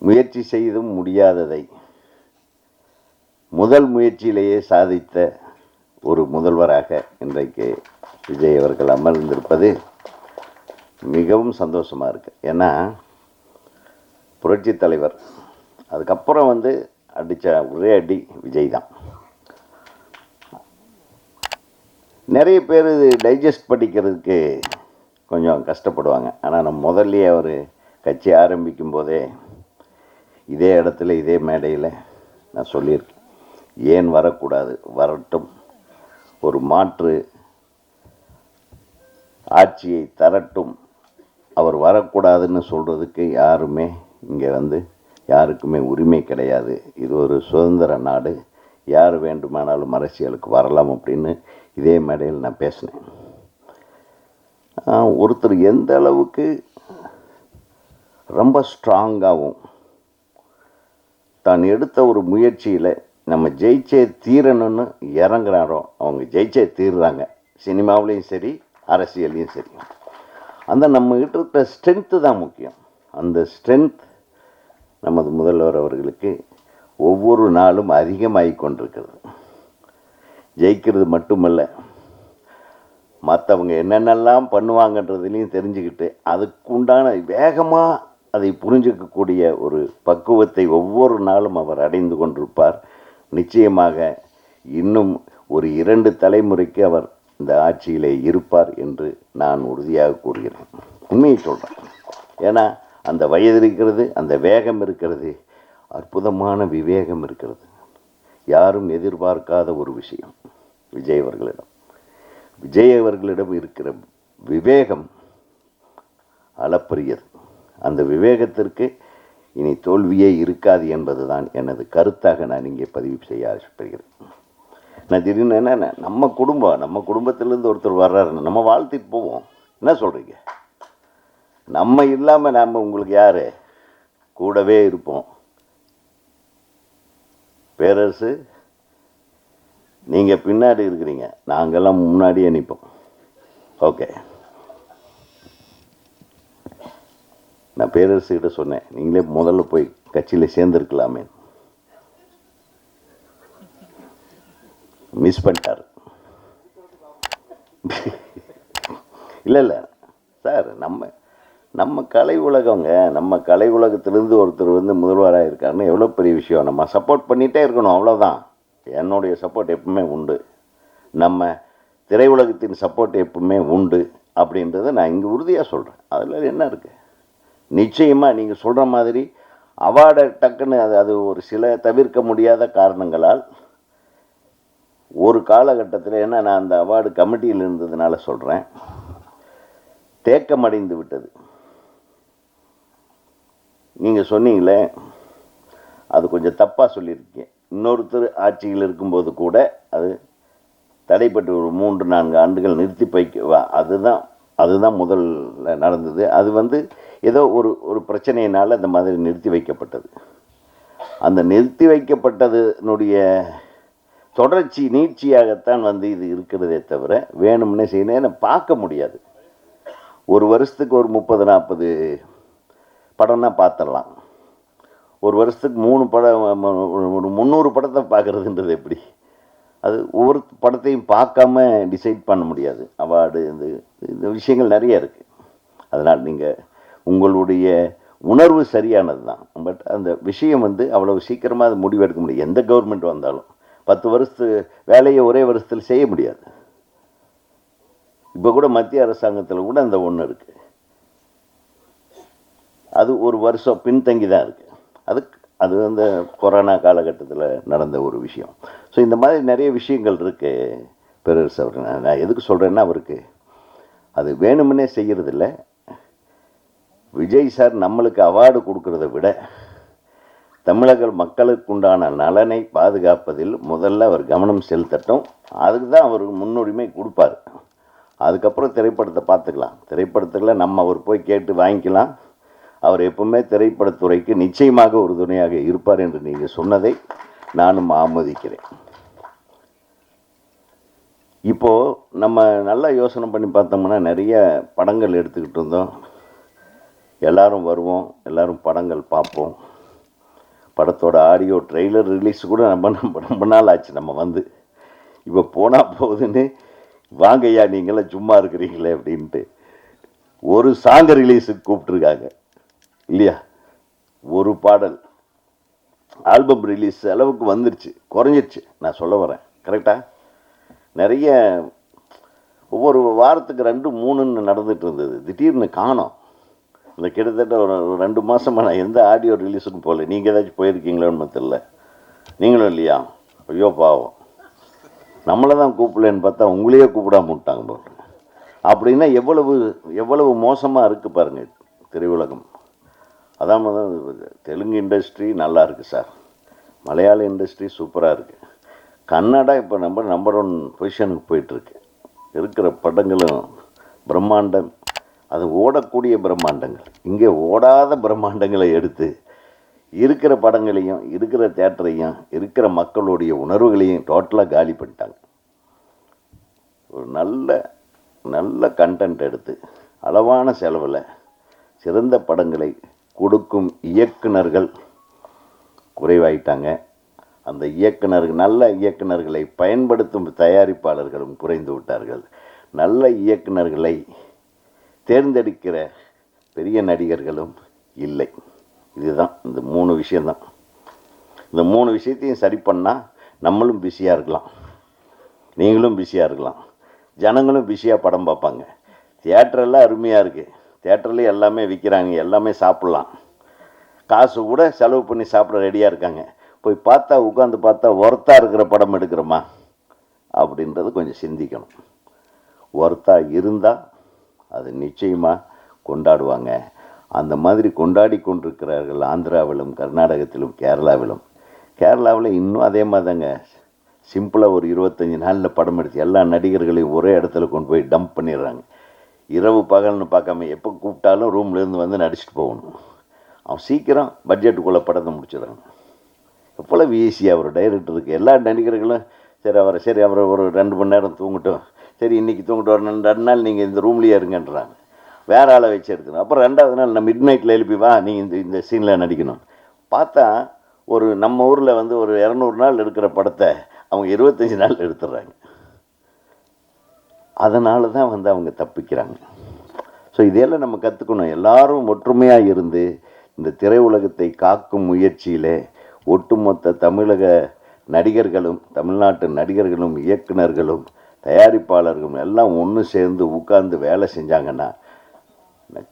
முயற்சி செய்தும் முடியாததை முதல் முயற்சியிலேயே சாதித்த ஒரு முதல்வராக இன்றைக்கு விஜய் அவர்கள் அமர்ந்திருப்பது மிகவும் சந்தோஷமாக இருக்குது. ஏன்னா புரட்சி தலைவர் அதுக்கப்புறம் வந்து அடித்த ஒரே அடி விஜய் தான். நிறைய பேர் இது டைஜஸ்ட் பண்ணிக்கிறதுக்கு கொஞ்சம் கஷ்டப்படுவாங்க. ஆனால் நம்ம முதல்லையே அவர் கட்சி ஆரம்பிக்கும் போதே இதே இடத்துல இதே மேடையில் நான் சொல்லியிருக்கேன், ஏன் வரக்கூடாது, வரட்டும், ஒரு மாற்று ஆட்சியை தரட்டும், அவர் வரக்கூடாதுன்னு சொல்கிறதுக்கு யாருமே இங்கே வந்து யாருக்குமே உரிமை கிடையாது. இது ஒரு சுதந்திர நாடு, யார் வேண்டுமானாலும் அரசியலுக்கு வரலாம் அப்படின்னு இதே மேடையில் நான் பேசினேன். ஒருத்தர் எந்த அளவுக்கு ரொம்ப ஸ்ட்ராங்காகவும் தான் எடுத்த ஒரு முயற்சியில் நம்ம ஜெயிச்சே தீரணும்னு இறங்குறாரோ அவங்க ஜெயிச்சே தீர்றாங்க. சினிமாவிலையும் சரி அரசியல்லையும் சரி. அந்த நம்மகிட்ட இருக்கிற ஸ்ட்ரென்த்து தான் முக்கியம். அந்த ஸ்ட்ரென்த் நமது முதல்வர் அவர்களுக்கு ஒவ்வொரு நாளும் அதிகமாகி கொண்டிருக்கிறது. ஜெயிக்கிறது மட்டுமல்ல, மற்றவங்க என்னென்னலாம் பண்ணுவாங்கன்றதுலையும் தெரிஞ்சுக்கிட்டு அதுக்குண்டான வேகமாக அதை புரிஞ்சிக்கக்கூடிய ஒரு பக்குவத்தை ஒவ்வொரு நாளும் அவர் அடைந்து கொண்டிருப்பார். நிச்சயமாக இன்னும் ஒரு 2 தலைமுறைக்கு அவர் இந்த ஆட்சியிலே இருப்பார் என்று நான் உறுதியாக கூறுகிறேன். உண்மையை சொல்கிறேன். ஏன்னா அந்த வயது இருக்கிறது, அந்த வேகம் இருக்கிறது, அற்புதமான விவேகம் இருக்கிறது. யாரும் எதிர்பார்க்காத ஒரு விஷயம் விஜய் அவர்களிடம். விஜய் அவர்களிடம் இருக்கிற விவேகம் அளப்பரியது. அந்த விவேகத்திற்கு இனி தோல்வியே இருக்காது என்பதுதான் எனது கருத்தாக நான் இங்கே பதிவு செய்ய ஆசைப்படுகிறேன். நான் திடீர்னு என்ன, நம்ம குடும்பத்திலேருந்து ஒருத்தர் வர்றாருன்னு நம்ம வாழ்த்திட்டு போவோம். என்ன சொல்கிறீங்க? நம்ம இல்லாமல் நம்ம உங்களுக்கு யார்? கூடவே இருப்போம். பேரரசு, நீங்கள் பின்னாடி இருக்கிறீங்க, நாங்கள்லாம் முன்னாடியே நிற்போம். ஓகே. நான் பேரரசுக்கிட்ட சொன்னேன், நீங்களே முதல்ல போய் கட்சியில் சேர்ந்துருக்கலாமே. மிஸ் பண்ணிட்டார். இல்லை சார், நம்ம கலை உலகங்க, நம்ம கலை உலகத்திலேருந்து ஒருத்தர் வந்து முதல்வராக இருக்காருன்னு எவ்வளோ பெரிய விஷயம். நம்ம சப்போர்ட் பண்ணிகிட்டே இருக்கணும், அவ்வளோதான். என்னுடைய சப்போர்ட் எப்பவுமே உண்டு, நம்ம திரையுலகத்தின் சப்போர்ட் எப்பவுமே உண்டு அப்படின்றத நான் இங்கே உறுதியாக சொல்கிறேன். அதில் என்ன இருக்குது? நிச்சயமாக நீங்கள் சொல்கிற மாதிரி அவார்டை டக்குன்னு அது ஒரு சில தவிர்க்க முடியாத காரணங்களால் ஒரு காலகட்டத்தில், ஏன்னா நான் அந்த அவார்டு கமிட்டியில் இருந்ததுனால சொல்கிறேன், தேக்கமடைந்து விட்டது. நீங்கள் சொன்னீங்களே, அது கொஞ்சம் தப்பாக சொல்லியிருக்கீங்க. இன்னொருத்தர் ஆட்சியில் இருக்கும்போது கூட அது தடைப்பட்டு ஒரு 3-4 ஆண்டுகள் நிறுத்தி வைக்க, அதுதான் முதல்ல நடந்தது. அது வந்து ஏதோ ஒரு பிரச்சனையினால் அந்த மாதிரி நிறுத்தி வைக்கப்பட்டது. அந்த நிறுத்தி வைக்கப்பட்டதுனுடைய தொடர்ச்சி நீட்சியாகத்தான் வந்து இது இருக்கிறதே தவிர வேணும்னே செய்யணும் பார்க்க முடியாது. ஒரு வருஷத்துக்கு ஒரு 30-40 படம்னா பார்த்துடலாம். ஒரு வருஷத்துக்கு 3 படம், ஒரு 300 படத்தை பார்க்குறதுன்றது எப்படி? அது ஒவ்வொரு படத்தையும் பார்க்காம டிசைட் பண்ண முடியாது. அவார்டு இந்த விஷயங்கள் நிறைய இருக்குது. அதனால் நீங்கள் உங்களுடைய உணர்வு சரியானது தான். பட் அந்த விஷயம் வந்து அவ்வளவு சீக்கிரமாக அது முடிவெடுக்க முடியும். எந்த கவர்மெண்ட் வந்தாலும் 10 வருஷத்து வேலையை ஒரே வருஷத்தில் செய்ய முடியாது. இப்போ கூட மத்திய அரசாங்கத்தில் கூட அந்த ஒன்று இருக்குது, அது ஒரு வருஷம் பின்தங்கி தான் இருக்குது. அது வந்து கொரோனா காலகட்டத்தில் நடந்த ஒரு விஷயம். ஸோ இந்த மாதிரி நிறைய விஷயங்கள் இருக்குது. பேரரசு அவர், நான் எதுக்கு சொல்கிறேன்னா, அவருக்கு அது வேணுமுன்னே செய்கிறதில்ல. விஜய் சார் நம்மளுக்கு அவார்டு கொடுக்கறத விட தமிழக மக்களுக்குண்டான நலனை பாதுகாப்பதில் முதல்ல அவர் கவனம் செலுத்தட்டும். அதுக்கு தான் அவர் முன்னுரிமை கொடுப்பார். அதுக்கப்புறம் திரைப்படத்தை பார்த்துக்கலாம். திரைப்படத்தில் நம்ம அவர் போய் கேட்டு வாங்கிக்கலாம். அவர் எப்பவுமே திரைப்படத்துறைக்கு நிச்சயமாக ஒரு துணையாக இருப்பார் என்று நீங்கள் சொன்னதை நானும் ஆமோதிக்கிறேன். இப்போது நம்ம நல்லா யோசனை பண்ணி பார்த்தோம்னா நிறைய படங்கள் எடுத்துக்கிட்டு இருந்தோம். எல்லோரும் வருவோம், எல்லோரும் படங்கள் பார்ப்போம். படத்தோட ஆடியோ ட்ரெய்லர் ரிலீஸ் கூட ரொம்ப நாள் ஆச்சு நம்ம வந்து. இப்போ போனால் போகுதுன்னு வாங்கய்யா நீங்களாம் சும்மா இருக்கிறீங்களே அப்படின்ட்டு ஒரு சாங் ரிலீஸுக்கு கூப்பிட்ருக்காங்க இல்லையா? ஒரு பாடல் ஆல்பம் ரிலீஸ் அளவுக்கு வந்துருச்சு, குறைஞ்சிருச்சு. நான் சொல்ல வரேன் கரெக்டாக. நிறைய ஒவ்வொரு வாரத்துக்கு 2-3ன்னு நடந்துகிட்டு இருந்தது, திடீர்னு காணோம். இந்த கிட்டத்தட்ட ஒரு 2 மாதமாக நான் எந்த ஆடியோ ரிலீஸுக்கும் போகல. நீங்கள் ஏதாச்சும் போயிருக்கீங்களோன்னு தெரியல. நீங்களும் இல்லையா? ஐயோ பாவம், நம்மளை தான் கூப்பிடலன்னு பார்த்தா உங்களையே கூப்பிடாம விட்டாங்க போல. அப்படின்னா எவ்வளவு மோசமாக இருக்குது பாருங்கள் திரையுலகம். அதான் தெலுங்கு இண்டஸ்ட்ரி நல்லா இருக்குது சார், மலையாள இண்டஸ்ட்ரி சூப்பராக இருக்குது, கன்னடா இப்போ நம்பர் 1 பொசிஷனுக்கு போயிட்டுருக்கு. இருக்கிற படங்களும் பிரம்மாண்டம், அது ஓடக்கூடிய பிரம்மாண்டங்கள். இங்கே ஓடாத பிரம்மாண்டங்களை எடுத்து இருக்கிற படங்களையும் இருக்கிற தேட்டரையும் இருக்கிற மக்களுடைய உணர்வுகளையும் டோட்டலாக காலி பண்ணிட்டாங்க. ஒரு நல்ல கண்டென்ட் எடுத்து அளவான செலவில் சிறந்த படங்களை கொடுக்கும் இயக்குனர்கள் குறைவாயிட்டாங்க. அந்த நல்ல இயக்குனர்களை பயன்படுத்தும் தயாரிப்பாளர்களும் குறைந்து விட்டார்கள். நல்ல இயக்குனர்களை தேர்ந்தெடுக்கிற பெரிய நடிகர்களும் இல்லை. இதுதான் இந்த 3 விஷயந்தான். இந்த 3 விஷயத்தையும் சரி பண்ணால் நம்மளும் பிஸியாக இருக்கலாம், நீங்களும் பிஸியாக இருக்கலாம், ஜனங்களும் பிஸியாக படம் பார்ப்பாங்க. தியேட்டரெல்லாம் அருமையாக இருக்குது, தியேட்டர்லேயும் எல்லாமே விற்கிறாங்க, எல்லாமே சாப்பிட்லாம், காசு கூட செலவு பண்ணி சாப்பிட ரெடியாக இருக்காங்க. போய் பார்த்தா உட்காந்து பார்த்தா ஒர்த்தாக இருக்கிற படம் எடுக்கிறோமா அப்படின்றது கொஞ்சம் சிந்திக்கணும். ஒர்த்தாக இருந்தால் அது நிச்சயமாக கொண்டாடுவாங்க. அந்த மாதிரி கொண்டாடி கொண்டிருக்கிறார்கள் ஆந்திராவிலும் கர்நாடகத்திலும் கேரளாவில் இன்னும் அதே மாதிரி தாங்க. சிம்பிளாக ஒரு 25 நாளில் படம் எடுத்து எல்லா நடிகர்களையும் ஒரே இடத்துல கொண்டு போய் டம்ப் பண்ணிடுறாங்க. இரவு பகல்னு பார்க்காம எப்போ கூப்பிட்டாலும் ரூம்லேருந்து வந்து நடிச்சுட்டு போகணும். அவன் சீக்கிரம் பட்ஜெட்டுக்குள்ளே படத்தை முடிச்சிடறாங்க. எவ்வளவு ஈஸியாக ஒரு டைரக்டருக்கு. எல்லா நடிகர்களும் சரி அவரை ஒரு 2 மணி நேரம் தூங்கட்டும், சரி இன்றைக்கி தூங்கிட்டு வரணும், 2 நாள் நீங்கள் இந்த ரூம்லேயே இருங்கன்றாங்க. வேறு ஆளை வச்சு எடுக்கணும். அப்புறம் 2வது நாள் நான் மிட் நைட்டில் எழுப்பி வா நீங்கள் இந்த சீனில் நடிக்கணும். பார்த்தா ஒரு நம்ம ஊரில் வந்து ஒரு 200 நாள் எடுக்கிற படத்தை அவங்க 25 நாள் எடுத்துடுறாங்க. அதனால தான் வந்து அவங்க தப்பிக்கிறாங்க. ஸோ இதையெல்லாம் நம்ம கற்றுக்கணும். எல்லாரும் ஒற்றுமையாக இருந்து இந்த திரையுலகத்தை காக்கும் முயற்சியில் ஒட்டுமொத்த தமிழக நடிகர்களும், தமிழ்நாட்டு நடிகர்களும், இயக்குனர்களும், தயாரிப்பாளர்களும் எல்லாம் ஒன்று சேர்ந்து உட்கார்ந்து வேலை செஞ்சாங்கன்னா,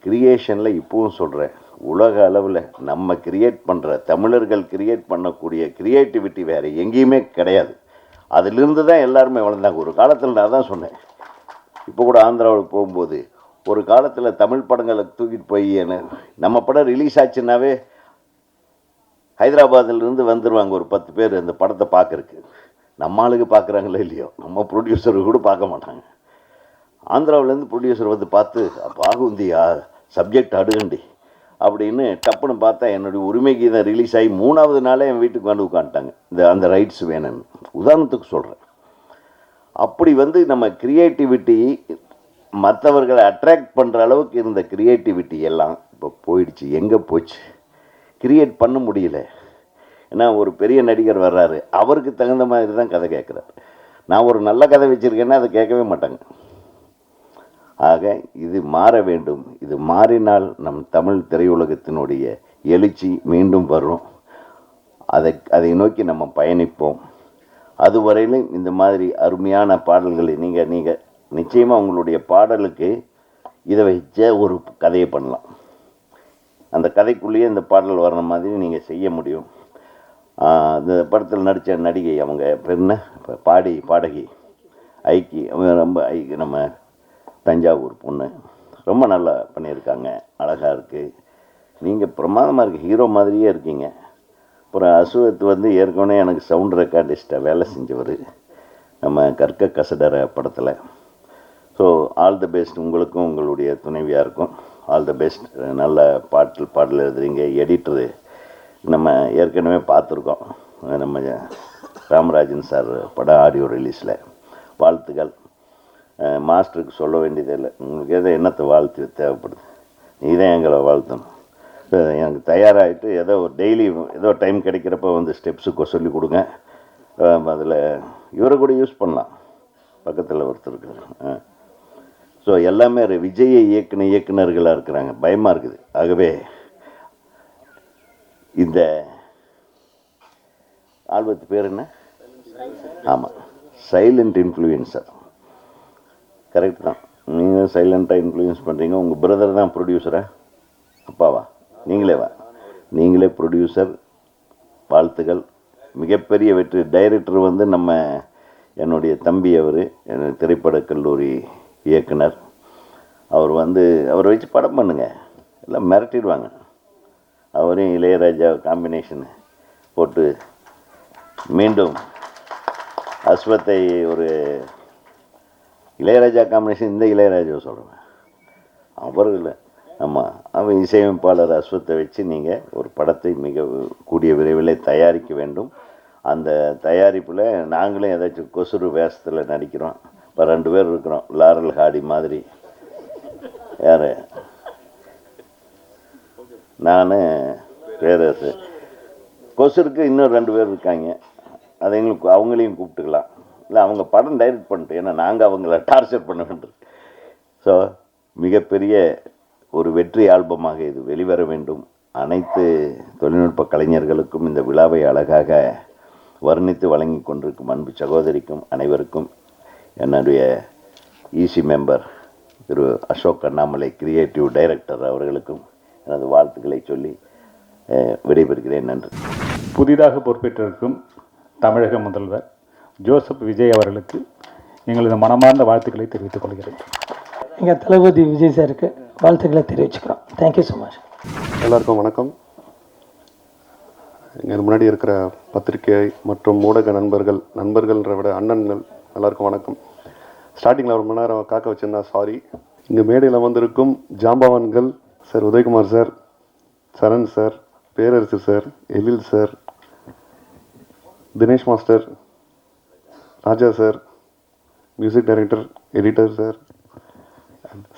கிரியேஷனில் இப்பவும் சொல்கிறேன், உலக அளவில் நம்ம கிரியேட் பண்ணுற, தமிழர்கள் கிரியேட் பண்ணக்கூடிய க்ரியேட்டிவிட்டி வேறு எங்கேயுமே கிடையாது. அதிலிருந்து தான் எல்லாருமே வளர்ந்தாங்க. ஒரு காலத்தில் நான் தான் சொன்னேன், இப்போ கூட ஆந்திராவில் போகும்போது ஒரு காலத்தில் தமிழ் படங்களை தூக்கிட்டு போய் நம்ம படம் ரிலீஸ் ஆச்சுன்னாவே ஹைதராபாத்திலேருந்து வந்துடுவாங்க ஒரு 10 பேர் அந்த படத்தை பார்க்குறக்கு. நம்ம ஆளுக்கு பார்க்குறாங்களோ இல்லையோ, நம்ம ப்ரொடியூசரு கூட பார்க்க மாட்டாங்க. ஆந்திராவிலேருந்து ப்ரொடியூசர் வந்து பார்த்து பாகுந்தியா சப்ஜெக்ட் அடுகண்டி அப்படின்னு டப்புன்னு பார்த்தா என்னுடைய உரிமை கீதம் ரிலீஸ் ஆகி 3வது நாளே என் வீட்டுக்கு வந்து உட்காந்துட்டாங்க. அந்த ரைட்ஸ் வேணும்னு உதாரணத்துக்கு சொல்கிறேன். அப்படி வந்து நம்ம க்ரியேட்டிவிட்டி மற்றவர்களை அட்ராக்ட் பண்ணுற அளவுக்கு இருந்த க்ரியேட்டிவிட்டி எல்லாம் இப்போ போயிடுச்சு. எங்கே போச்சு? கிரியேட் பண்ண முடியல. ஏன்னா ஒரு பெரிய நடிகர் வர்றாரு, அவருக்கு தகுந்த மாதிரி தான் கதை கேட்குறாரு. நான் ஒரு நல்ல கதை வச்சுருக்கேன்னா அதை கேட்கவே மாட்டாங்க. ஆக இது மாற வேண்டும். இது மாறினால் நம் தமிழ் திரையுலகத்தினுடைய எழுச்சி மீண்டும் வரும். அதை நோக்கி நம்ம பயணிப்போம். அதுவரையிலும் இந்த மாதிரி அருமையான பாடல்களை நீங்கள் நிச்சயமாக உங்களுடைய பாடலுக்கு இதை வச்ச ஒரு கதையை பண்ணலாம். அந்த கதைக்குள்ளேயே இந்த பாடல் வர்ற மாதிரி நீங்கள் செய்ய முடியும். இந்த படத்தில் நடித்த நடிகை அவங்க பெண்ண பாடகி ஐக்கி, ரொம்ப நம்ம தஞ்சாவூர் பொண்ணு, ரொம்ப நல்லா பண்ணியிருக்காங்க. அழகாக இருக்குது. நீங்கள் பிரமாதமாக இருக்குது, ஹீரோ மாதிரியே இருக்கீங்க. அப்புறம் அசுவத் வந்து ஏற்கனவே எனக்கு சவுண்ட் ரெக்கார்டிஸ்ட்டாக வேலை செஞ்சவர் நம்ம கற்க கசடற படத்தில். ஸோ ஆல் தி பெஸ்ட் உங்களுக்கும் உங்களுடைய துணைவியாருக்கும். All the best. நல்ல பாடல் எழுதுறீங்க. எடிட்டரு நம்ம ஏற்கனவே பார்த்துருக்கோம், நம்ம ராமராஜன் சார் படம் ஆடியோ ரிலீஸில். வாழ்த்துக்கள். மாஸ்டருக்கு சொல்ல வேண்டியதில்லை, உங்களுக்கு எதோ என்னத்தை வாழ்த்து தேவைப்படுது, நீ தான் எங்களை வாழ்த்தணும். எனக்கு தயாராகிட்டு ஏதோ டெய்லி ஏதோ டைம் கிடைக்கிறப்ப வந்து ஸ்டெப்ஸுக்கு சொல்லி கொடுங்க. அதில் இவரை கூட யூஸ் பண்ணலாம், பக்கத்தில் ஒருத்தர் இருக்காரு. ஸோ எல்லாமே விஜயை இயக்குனர்களாக இருக்கிறாங்க, பயமாக இருக்குது. ஆகவே இந்த ஆல்பத்து பேர் என்ன? ஆமாம், சைலண்ட் இன்ஃப்ளூயன்சர். கரெக்ட் தான், நீங்கள் சைலண்ட்டாக இன்ஃப்ளூயன்ஸ் பண்ணுறீங்க. உங்கள் பிரதர் தான் ப்ரொடியூசரா? அப்பாவா? நீங்களே ப்ரொடியூசர். வாழ்த்துக்கள். மிகப்பெரிய வெற்றி. டைரக்டர் வந்து என்னுடைய தம்பி, அவர் திரைப்பட கல்லூரி இயக்குனர். அவரை வச்சு படம் பண்ணுங்க, எல்லாம் மிரட்டிடுவாங்க. அவரையும் இளையராஜா காம்பினேஷன் போட்டு மீண்டும் அஸ்வத்தை ஒரு இளையராஜா காம்பினேஷன். இந்த இளையராஜாவை சொல்கிறேன், அவர்கள் ஆமாம், அவன் இசையமைப்பாளர் அஸ்வத்தை வச்சு நீங்கள் ஒரு படத்தை மிக கூடிய விரைவில் தயாரிக்க வேண்டும். அந்த தயாரிப்பில் நாங்களும் ஏதாச்சும் கொசுறு வேஷத்தில் நடிக்கிறோம். இப்போ 2 பேர் இருக்கிறோம், லாரல் ஹாடி மாதிரி. யார்? நான், பேரரசு. கொசுருக்கு இன்னும் 2 பேர் இருக்காங்க, அதை எங்களுக்கு அவங்களையும் கூப்பிட்டுக்கலாம். இல்லை அவங்க படம் டைரக்ட் பண்ணிட்டு, ஏன்னா நாங்கள் அவங்கள டார்ச்சர் பண்ண வேண்டும். ஸோ மிகப்பெரிய ஒரு வெற்றி ஆல்பமாக இது வெளிவர வேண்டும். அனைத்து தொழில்நுட்ப கலைஞர்களுக்கும் இந்த விழாவை அழகாக வர்ணித்து வழங்கி கொண்டிருக்கும் அன்பு சகோதரிக்கும் அனைவருக்கும், என்னுடைய ஈசி மெம்பர் திரு அசோக் அண்ணாமலை கிரியேட்டிவ் டைரக்டர் அவர்களுக்கும் எனது வாழ்த்துக்களை சொல்லி விடைபெறுகிறேன். நன்றி. புதிதாக பொறுப்பேற்றிருக்கும் தமிழக முதல்வர் ஜோசப் விஜய் அவர்களுக்கு எங்களது மனமார்ந்த வாழ்த்துக்களை தெரிவித்துக் கொள்கிறேன். எங்கள் தளபதி விஜய் சாருக்கு வாழ்த்துக்களை தெரிவிச்சுக்கிறோம். Thank you so much. எல்லாருக்கும் வணக்கம். இங்கே முன்னாடி இருக்கிற பத்திரிகை மற்றும் ஊடக நண்பர்கள்ன்ற விட அண்ணன்கள் எல்லாருக்கும் வணக்கம். ஸ்டார்டிங்கில் 1 மணி நேரம் காக்க வச்சுருந்தா சாரி. இங்கே மேடையில் வந்திருக்கும் ஜாம்பவான்கள் sir, Udhayakumar sir, Saran sir, Perarasu sir, Ezhil sir, Dinesh master, Raja sir, music director, editor sir,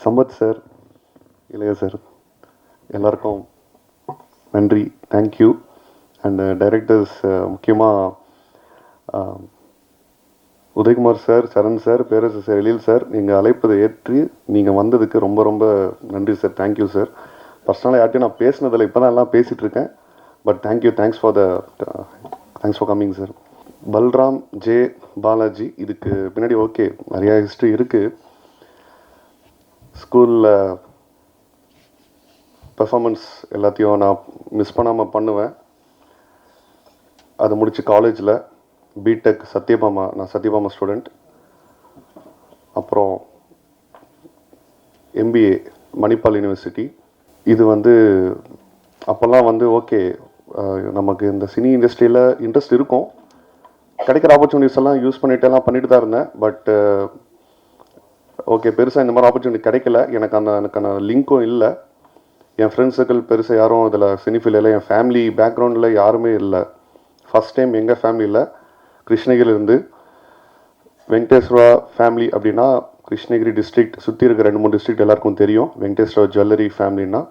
Sampath sir, இளைய சார், எல்லாருக்கும் நன்றி, தேங்க்யூ. அண்ட் டைரக்டர்ஸ் முக்கியமாக Udhayakumar sir, Saran sir, Perarasu sir, Ezhil sir, நீங்கள் அழைப்பதை ஏற்றி நீங்கள் வந்ததுக்கு ரொம்ப ரொம்ப நன்றி சார், தேங்க்யூ சார். பர்சனலாக யார்ட்டையும் நான் பேசினதில்லை, இப்போ தான் எல்லாம் பேசிகிட்டு இருக்கேன். But thank you, thanks for coming sir. Balram J Balaji, இதுக்கு பின்னாடி ஓகே நிறையா ஹிஸ்ட்ரி இருக்குது. ஸ்கூலில் பெர்ஃபார்மன்ஸ் எல்லாத்தையும் நான் மிஸ் பண்ணாமல் பண்ணுவேன். அதை முடித்து காலேஜில் பிடெக் சத்யபாமா, நான் சத்யபாமா ஸ்டூடெண்ட். அப்புறம் எம்பிஏ மணிப்பால் யூனிவர்சிட்டி. இது வந்து அப்போல்லாம் வந்து ஓகே, நமக்கு இந்த சினி இண்டஸ்ட்ரியில் இன்ட்ரெஸ்ட் இருக்கும், கிடைக்கிற ஆப்பர்ச்சுனிட்டிஸ் எல்லாம் யூஸ் பண்ணிட்டு தான் இருந்தேன். பட் ஓகே, பெருசாக இந்த மாதிரி ஆப்பர்ச்சுனிட்டி கிடைக்கல. எனக்கான லிங்க்கும் இல்லை. என் ஃப்ரெண்ட்ஸ் சர்க்கிள் பெருசாக யாரும் இதில் சினிஃபீல் இல்லை. என் ஃபேமிலி பேக்ரவுண்டில் யாருமே இல்லை. ஃபஸ்ட் டைம் எங்கள் ஃபேமிலியில் கிருஷ்ணகிரியிலேருந்து வெங்கடேஸ்வரா ஃபேமிலி அப்படின்னா கிருஷ்ணகிரி டிஸ்ட்ரிக்ட் சுற்றி இருக்கிற 2-3 டிஸ்ட்ரிக்ட் எல்லாருக்கும் தெரியும். வெங்கடேஸ்வரா ஜுவல்லரி ஃபேமிலின்னா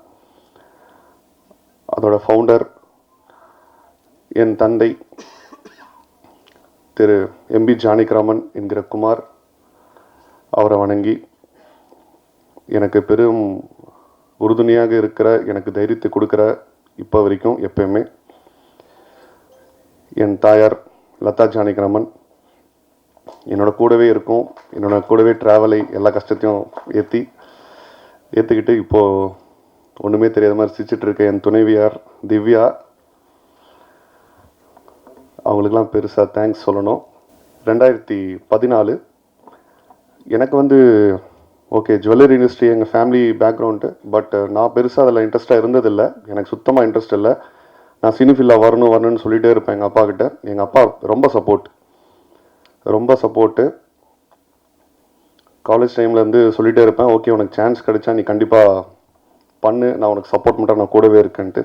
அதோட ஃபவுண்டர் என் தந்தை திரு எம்பி ஜானகிராமன் என்கிற குமார். அவரை வணங்கி எனக்கு பெரும் உறுதுணையாக இருக்கிற, எனக்கு தைரியத்தை கொடுக்குற இப்போ வரைக்கும் எப்பயுமே என் தாயார் லதா ஜானகிராமன் என்னோட கூடவே இருக்கும். என்னோட கூடவே ட்ராவலை எல்லா கஷ்டத்தையும் ஏற்றுக்கிட்டு இப்போது ஒன்றுமே தெரியாத மாதிரி சிரிச்சிட்டு இருக்க என் துணைவியார் திவ்யா, அவங்களுக்கெல்லாம் பெருசாக தேங்க்ஸ் சொல்லணும். 2014 எனக்கு வந்து ஓகே ஜுவல்லரி இண்டஸ்ட்ரி எங்கள் ஃபேமிலி பேக்ரவுண்டு. பட் நான் பெருசாக அதில் இன்ட்ரெஸ்ட்டாக இருந்ததில்லை. எனக்கு சுத்தமாக இன்ட்ரெஸ்ட் இல்லை. நான் சினிஃபீல்டில் வரணும்னு சொல்லிகிட்டே இருப்பேன் எங்கள் அப்பா கிட்ட. எங்கள் அப்பா ரொம்ப சப்போர்ட்டு. காலேஜ் டைம்லேருந்து சொல்லிகிட்டே இருப்பேன், ஓகே உனக்கு சான்ஸ் கிடைச்சா நீ கண்டிப்பாக பண்ணு, நான் உனக்கு சப்போர்ட் பண்ணுறேன், நான் கூடவே இருக்கேன்ட்டு.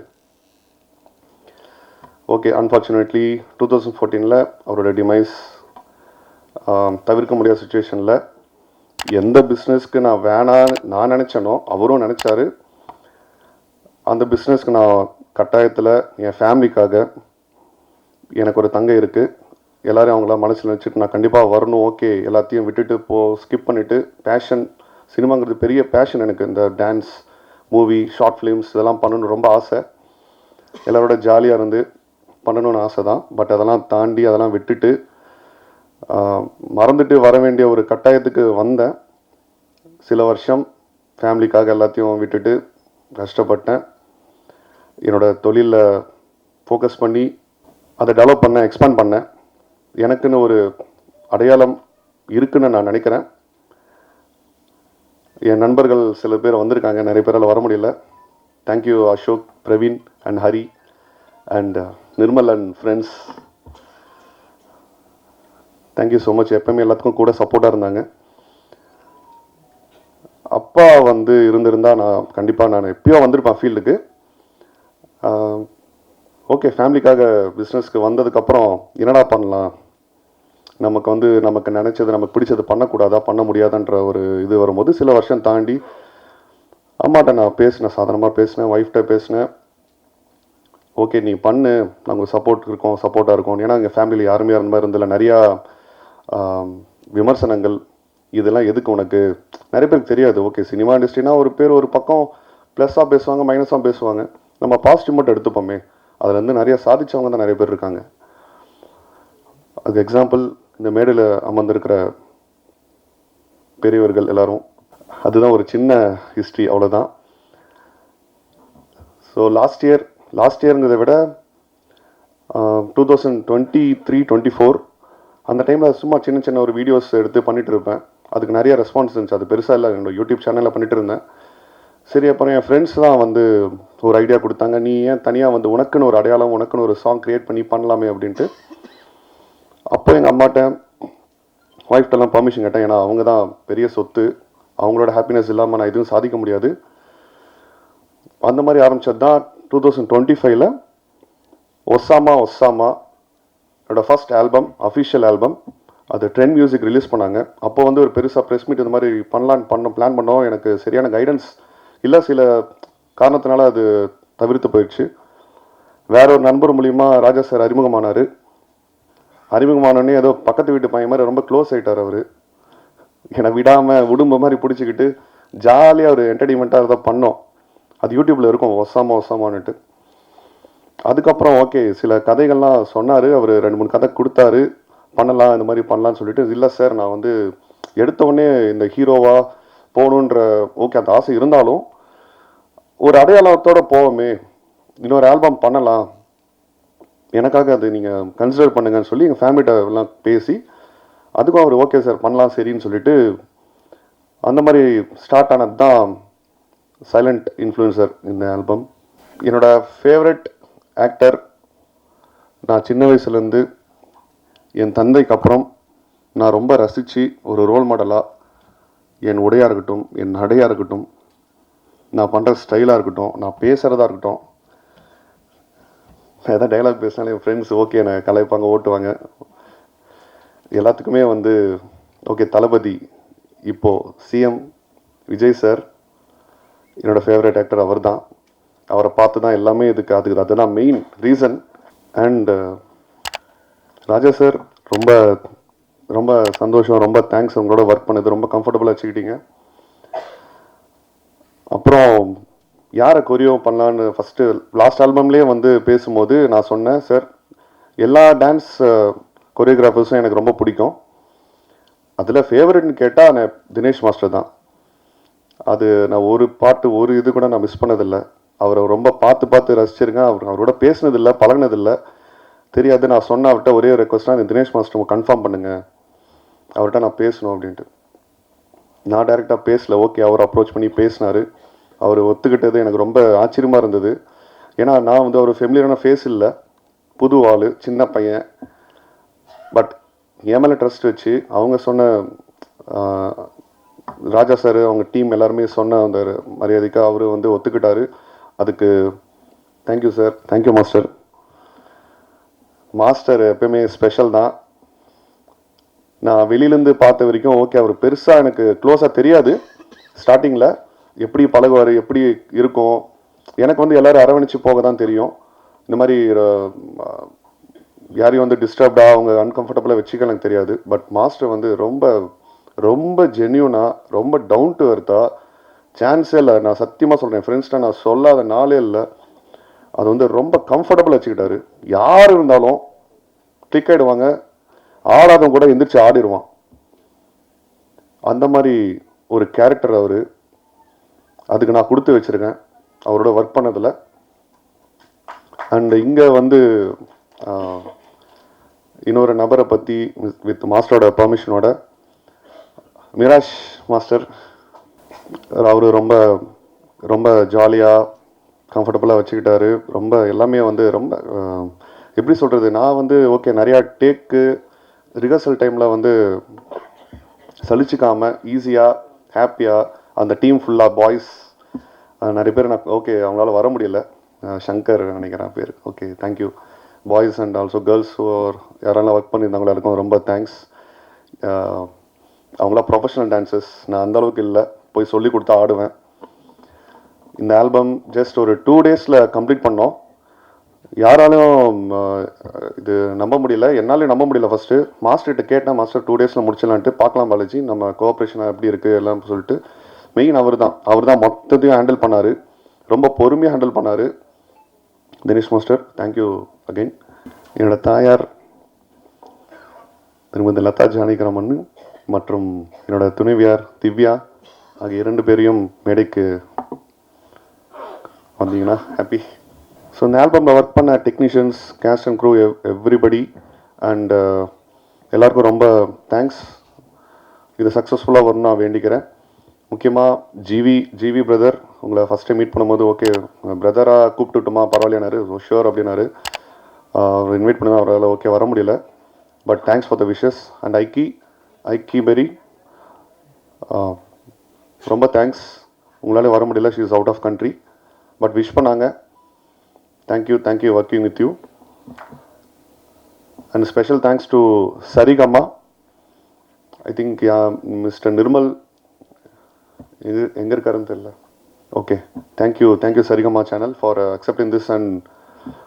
ஓகே, அன்ஃபார்ச்சுனேட்லி 2014 அவரோட டிமைஸ் தவிர்க்க முடியாத சுச்சுவேஷனில் எந்த பிஸ்னஸ்க்கு நான் நினச்சேனோ அவரும் நினச்சாரு. அந்த பிஸ்னஸ்க்கு நான் கட்டாயத்தில் என் ஃபேமிலிக்காக, எனக்கு ஒரு தங்கை இருக்குது, எல்லோரும் அவங்கள மனசில் வச்சுட்டு நான் கண்டிப்பாக வரணும். ஓகே எல்லாத்தையும் விட்டுட்டு ஸ்கிப் பண்ணிவிட்டு, பேஷன் சினிமாங்கிறது பெரிய பேஷன் எனக்கு. இந்த டான்ஸ், மூவி, ஷார்ட் ஃபிலிம்ஸ் இதெல்லாம் பண்ணணும்னு ரொம்ப ஆசை. எல்லோரோட ஜாலியாக இருந்து பண்ணணும்னு ஆசை தான். பட் அதெல்லாம் தாண்டி அதெல்லாம் விட்டுட்டு மறந்துட்டு வர வேண்டிய ஒரு கட்டாயத்துக்கு வந்தேன். சில வருஷம் ஃபேமிலிக்காக எல்லாத்தையும் விட்டுட்டு கஷ்டப்பட்டேன். என்னோடய தொழிலில் ஃபோக்கஸ் பண்ணி அதை டெவலப் பண்ணேன், எக்ஸ்பேண்ட் பண்ணேன். எனக்குன்னு ஒரு அடையாளம் இருக்குன்னு நான் நினைக்கிறேன். என் நண்பர்கள் சில பேர் வந்திருக்காங்க, நிறைய பேரால் வர முடியல. Thank you Ashok, Praveen and Hari and Nirmal and friends. Thank you so much. எப்பவுமே எல்லாத்துக்கும் கூட சப்போர்ட்டாக இருந்தாங்க. அப்பா வந்து இருந்திருந்தால் நான் எப்பயோ வந்திருப்பேன் ஃபீல்டுக்கு. ஓகே ஃபேமிலிக்காக பிஸ்னஸ்க்கு வந்ததுக்கப்புறம் என்னடா பண்ணலாம், நமக்கு நினச்சது நமக்கு பிடிச்சது பண்ணக்கூடாதா, பண்ண முடியாதுன்ற ஒரு இது வரும்போது சில வருஷம் தாண்டி அம்மாட்ட நான் பேசினேன், சாதாரணமாக பேசினேன், ஒய்ஃப்ட்ட பேசினேன். ஓகே நீ பண்ணு, நாங்கள் சப்போர்ட்டாக இருக்கோம். ஏன்னா எங்கள் ஃபேமிலியில் யாருமே அந்த மாதிரி இருந்தில்ல. நிறையா விமர்சனங்கள், இதெல்லாம் எதுக்கு உனக்கு, நிறைய பேருக்கு தெரியாது. ஓகே சினிமா இண்டஸ்ட்ரினா ஒரு பேர் ஒரு பக்கம் ப்ளஸ்ஸாக பேசுவாங்க, மைனஸாக பேசுவாங்க. நம்ம பாசிட்டிவ் மட்டும் எடுத்துப்போமே, அதுலேருந்து நிறையா சாதிச்சவங்க தான் நிறைய பேர் இருக்காங்க. அது எக்ஸாம்பிள் இந்த மேடையில் அமர்ந்திருக்கிற பெரியவர்கள் எல்லாரும். அதுதான் ஒரு சின்ன ஹிஸ்ட்ரி, அவ்வளோதான். ஸோ லாஸ்ட் இயர்ங்கிறத விட 2023-24 அந்த டைமில் சும்மா சின்ன ஒரு வீடியோஸ் எடுத்து பண்ணிகிட்டு இருப்பேன். அதுக்கு நிறைய ரெஸ்பான்ஸ் இருந்துச்சு. அது பெருசாக இல்லை, என்னோடய யூடியூப் சேனலில் பண்ணிகிட்டு இருந்தேன். சரி அப்புறம் என் ஃப்ரெண்ட்ஸ் தான் வந்து ஒரு ஐடியா கொடுத்தாங்க, நீ ஏன் தனியாக வந்து உனக்குன்னு ஒரு அடையாளம், உனக்குன்னு ஒரு சாங் க்ரியேட் பண்ணலாமே அப்படின்ட்டு. அப்போ எங்கள் அம்மாட்ட ஒய்ஃப்டெல்லாம் பர்மிஷன் கேட்டேன். ஏன்னா அவங்க தான் பெரிய சொத்து, அவங்களோட ஹாப்பினஸ் இல்லாமல் நான் எதுவும் சாதிக்க முடியாது. அந்த மாதிரி ஆரம்பித்தது தான் 2025 ஒசாமா என்னோடய ஃபர்ஸ்ட் ஆல்பம், அஃபிஷியல் ஆல்பம். அது ட்ரெண்ட் மியூசிக் ரிலீஸ் பண்ணாங்க. அப்போ வந்து ஒரு பெருசாக ப்ரெஸ் மீட் இந்த மாதிரி பிளான் பண்ணோம். எனக்கு சரியான கைடன்ஸ் இல்லை, சில காரணத்தினால அது தவிர்த்து போயிடுச்சு. வேற ஒரு நண்பர் மூலிமா ராஜா சார் அறிமுகமானோடனே ஏதோ பக்கத்து வீட்டு பையன் மாதிரி ரொம்ப க்ளோஸ் ஆகிட்டார். அவர் என்னை விடாமல் உடும்ப மாதிரி பிடிச்சிக்கிட்டு ஜாலியாக ஒரு என்டர்டெயின்மெண்ட்டாக அதை பண்ணோம். அது யூடியூப்பில் இருக்கும், ஒசாமான்னுட்டு. அதுக்கப்புறம் ஓகே சில கதைகள்லாம் சொன்னார். அவர் 2-3 கதை கொடுத்தாரு, பண்ணலாம் இந்த மாதிரி பண்ணலான்னு சொல்லிட்டு. இல்லை சார், நான் வந்து எடுத்தவுடனே இந்த ஹீரோவாக போகணுன்ற ஓகே அந்த ஆசை இருந்தாலும் ஒரு அடையாளத்தோடு போவோமே, இன்னொரு ஆல்பம் பண்ணலாம், எனக்காக அது நீங்கள் கன்சிடர் பண்ணுங்கன்னு சொல்லி எங்கள் ஃபேமிலிட்ட எல்லாம் பேசி அதுக்கும் அவர் ஓகே சார் பண்ணலாம் சரின்னு சொல்லிட்டு அந்த மாதிரி ஸ்டார்ட் ஆனது தான் சைலண்ட் இன்ஃப்ளூயன்சர் இந்த ஆல்பம். என்னோடய ஃபேவரட் ஆக்டர் நான் சின்ன வயசுலேருந்து என் தந்தைக்கு அப்புறம் நான் ரொம்ப ரசித்து ஒரு ரோல் மாடலாக என் உடையாக இருக்கட்டும், என் நடையாக இருக்கட்டும், நான் பண்ணுற ஸ்டைலாக இருக்கட்டும், நான் பேசுகிறதா இருக்கட்டும், நான் எதாவது டைலாக் பேசினாலே என் ஃப்ரெண்ட்ஸ் ஓகே நான் கலாய்ப்பாங்க, ஓட்டுவாங்க. எல்லாத்துக்குமே வந்து ஓகே தளபதி, இப்போது சிஎம் விஜய் சார் என்னோடய ஃபேவரட் ஆக்டர் அவர் தான். அவரை பார்த்து தான் எல்லாமே அதுதான் main reason. And Raja sir ரொம்ப ரொம்ப சந்தோஷம், ரொம்ப தேங்க்ஸ். உங்களோட ஒர்க் பண்ணது ரொம்ப கம்ஃபர்டபுளாக வச்சுக்கிட்டீங்க. அப்புறம் யாரை கொரியோ பண்ணலான்னு ஃபஸ்ட்டு லாஸ்ட் ஆல்பம்லேயே வந்து பேசும்போது நான் சொன்னேன், சார் எல்லா டான்ஸ் கொரியோகிராஃபர்ஸும் எனக்கு ரொம்ப பிடிக்கும், அதில் ஃபேவரட்னு கேட்டால் நான் தினேஷ் மாஸ்டர் தான். அது நான் ஒரு பாட்டு ஒரு இது கூட நான் மிஸ் பண்ணதில்லை. அவரை ரொம்ப பார்த்து ரசிச்சிருக்கேன். அவரோட பேசினதில்லை, பழகினதில்லை, தெரியாது. நான் சொன்ன அவர்கிட்ட ஒரே ஒரு ரெக்வஸ்ட்டாக இந்த தினேஷ் மாஸ்டர் கன்ஃபார்ம் பண்ணுங்கள், அவர்கிட்ட நான் பேசணும் அப்படின்ட்டு. நான் டைரெக்டாக பேசல, ஓகே அவர் அப்ரோச் பண்ணி பேசினார். அவர் ஒத்துக்கிட்டது எனக்கு ரொம்ப ஆச்சரியமாக இருந்தது. ஏன்னா நான் வந்து அவர் ஃபெமிலியரான ஃபேஸ் இல்லை, புது ஆள், சின்ன பையன். பட் என் மேலே ட்ரஸ்ட் வச்சு அவங்க சொன்ன ராஜா சார் அவங்க டீம் எல்லாருமே சொன்ன அந்த மரியாதைக்காக அவர் வந்து ஒத்துக்கிட்டாரு. அதுக்கு thank you sir, thank you master. Master எப்பயுமே ஸ்பெஷல் தான். நான் வெளியிலேருந்து பார்த்த வரைக்கும் ஓகே அவர் பெருசாக எனக்கு க்ளோஸாக தெரியாது. ஸ்டார்டிங்கில் எப்படி பழகுவார், எப்படி இருக்கும், எனக்கு வந்து எல்லோரும் அரவணைச்சு போக தான் தெரியும். இந்த மாதிரி யாரையும் வந்து டிஸ்டர்ப்டாக அவங்க அன்கம்ஃபர்டபுளாக வச்சுக்க எனக்கு தெரியாது. பட் மாஸ்டர் வந்து ரொம்ப ரொம்ப ஜென்யூனாக, ரொம்ப டவுன் டு எர்த்தாக, சான்ஸே இல்லை. நான் சத்தியமாக சொல்கிறேன், ஃப்ரெண்ட்ஸ்கிட்ட நான் சொல்லாத நாளே இல்லை. அது வந்து ரொம்ப கம்ஃபர்டபுளாக வச்சுக்கிட்டாரு. யார் இருந்தாலும் கிளிக் ஆகிடுவாங்க, ஆடாதவங்க கூட எந்திரிச்சு ஆடிடுவான். அந்த மாதிரி ஒரு கேரக்டர் அவர். அதுக்கு நான் கொடுத்து வச்சுருக்கேன் அவரோட ஒர்க் பண்ணதில். அண்ட் இங்கே வந்து இன்னொரு நபரை பற்றி வித் மாஸ்டரோட பர்மிஷனோட, மிராஜ் மாஸ்டர், அவர் ரொம்ப ரொம்ப ஜாலியாக கம்ஃபர்டபுளாக வச்சுக்கிட்டாரு. ரொம்ப எல்லாமே வந்து ரொம்ப எப்படி சொல்கிறது, நான் வந்து ஓகே நிறையா டேக்கு ரிஹர்சல் டைமில் வந்து சலிச்சிக்காமல் ஈஸியாக ஹாப்பியாக அந்த டீம் ஃபுல்லாக பாய்ஸ் நிறைய பேர் நான் ஓகே அவங்களால வர முடியல, ஷங்கர் நினைக்கிறேன் பேர், okay thank you. Boys and also girls யாரெல்லாம் ஒர்க் பண்ணியிருந்தாங்களோ எல்லாருக்கும் ரொம்ப தேங்க்ஸ். அவங்களாம் ப்ரொஃபஷனல் டான்சர்ஸ், நான் அந்தளவுக்கு இல்லை, போய் சொல்லி கொடுத்தா ஆடுவேன். இந்த ஆல்பம் ஜஸ்ட் ஒரு 2 days கம்ப்ளீட் பண்ணோம். யாராலும் இது நம்ப முடியல, என்னாலே நம்ப முடியல. ஃபஸ்ட்டு மாஸ்டர்கிட்ட கேட்டேன், மாஸ்டர் 2 days முடிச்சிடலான்ட்டு, பார்க்கலாம் பாலாஜி நம்ம கோஆப்ரேஷனாக எப்படி இருக்குது எல்லாம் சொல்லிட்டு. மெயின் அவர் தான் மொத்தத்தையும் ஹேண்டில் பண்ணார், ரொம்ப பொறுமையாக ஹேண்டில் பண்ணார். Dinesh master thank you again. என்னோட தாயார் திருமதி லதா ஜானகிராமன் மற்றும் என்னோட துணைவியார் திவ்யா ஆகிய 2 பேரையும் மேடைக்கு வந்தீங்கன்னா ஹாப்பி. ஸோ இந்த ஆல்பமில் ஒர்க் பண்ண technicians, cast and crew, everybody and எல்லாருக்கும் ரொம்ப தேங்க்ஸ். இது சக்ஸஸ்ஃபுல்லாக வரும்னு நான் வேண்டிக்கிறேன். முக்கியமாக ஜிவி பிரதர், உங்களை ஃபஸ்ட் டைம் மீட் பண்ணும்போது ஓகே பிரதராக கூப்பிட்டுட்டுமா பரவாயில்லையானாரு, ஷுர் அப்படின்னாரு. அவர் இன்வைட் பண்ணி அவரால் ஓகே வர முடியல, but thanks for the wishes. And Iykki Berry, ரொம்ப தேங்க்ஸ். உங்களால் வர முடியல, she is out of country, but wish பண்ணாங்க. Thank you working with you. And special thanks to Saregama. I think mister Nirmal எங்கே இருக்காருன்னு தெரியல. Okay, thank you Saregama channel for accepting this and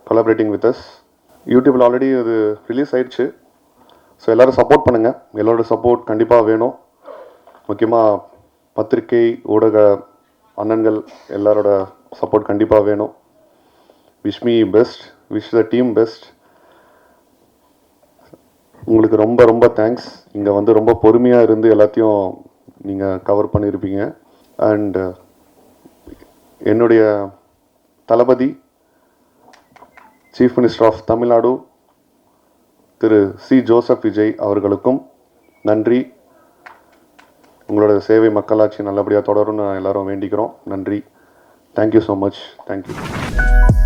collaborating with us. யூடியூப்பில் ஆல்ரெடி இது ரிலீஸ் ஆயிடுச்சு. ஸோ எல்லோரும் சப்போர்ட் பண்ணுங்கள். எல்லோரோட சப்போர்ட் கண்டிப்பாக வேணும். முக்கியமாக பத்திரிகை ஊடக அண்ணன்கள் எல்லாரோட சப்போர்ட் கண்டிப்பாக வேணும். Wish me best, wish the team best. உங்களுக்கு ரொம்ப ரொம்ப தேங்க்ஸ். இங்கே வந்து ரொம்ப பொறுமையாக இருந்து எல்லாத்தையும் நீங்கள் கவர் பண்ணியிருப்பீங்க. அண்ட் என்னுடைய Thalapathy chief minister of Tamil Nadu திரு சி. ஜோசப் விஜய் அவர்களுக்கும் நன்றி. உங்களோட சேவை மக்களாட்சி நல்லபடியாக தொடரும்னு எல்லாரும் வேண்டிக்கிறோம். நன்றி. Thank you so much. தேங்க்யூ.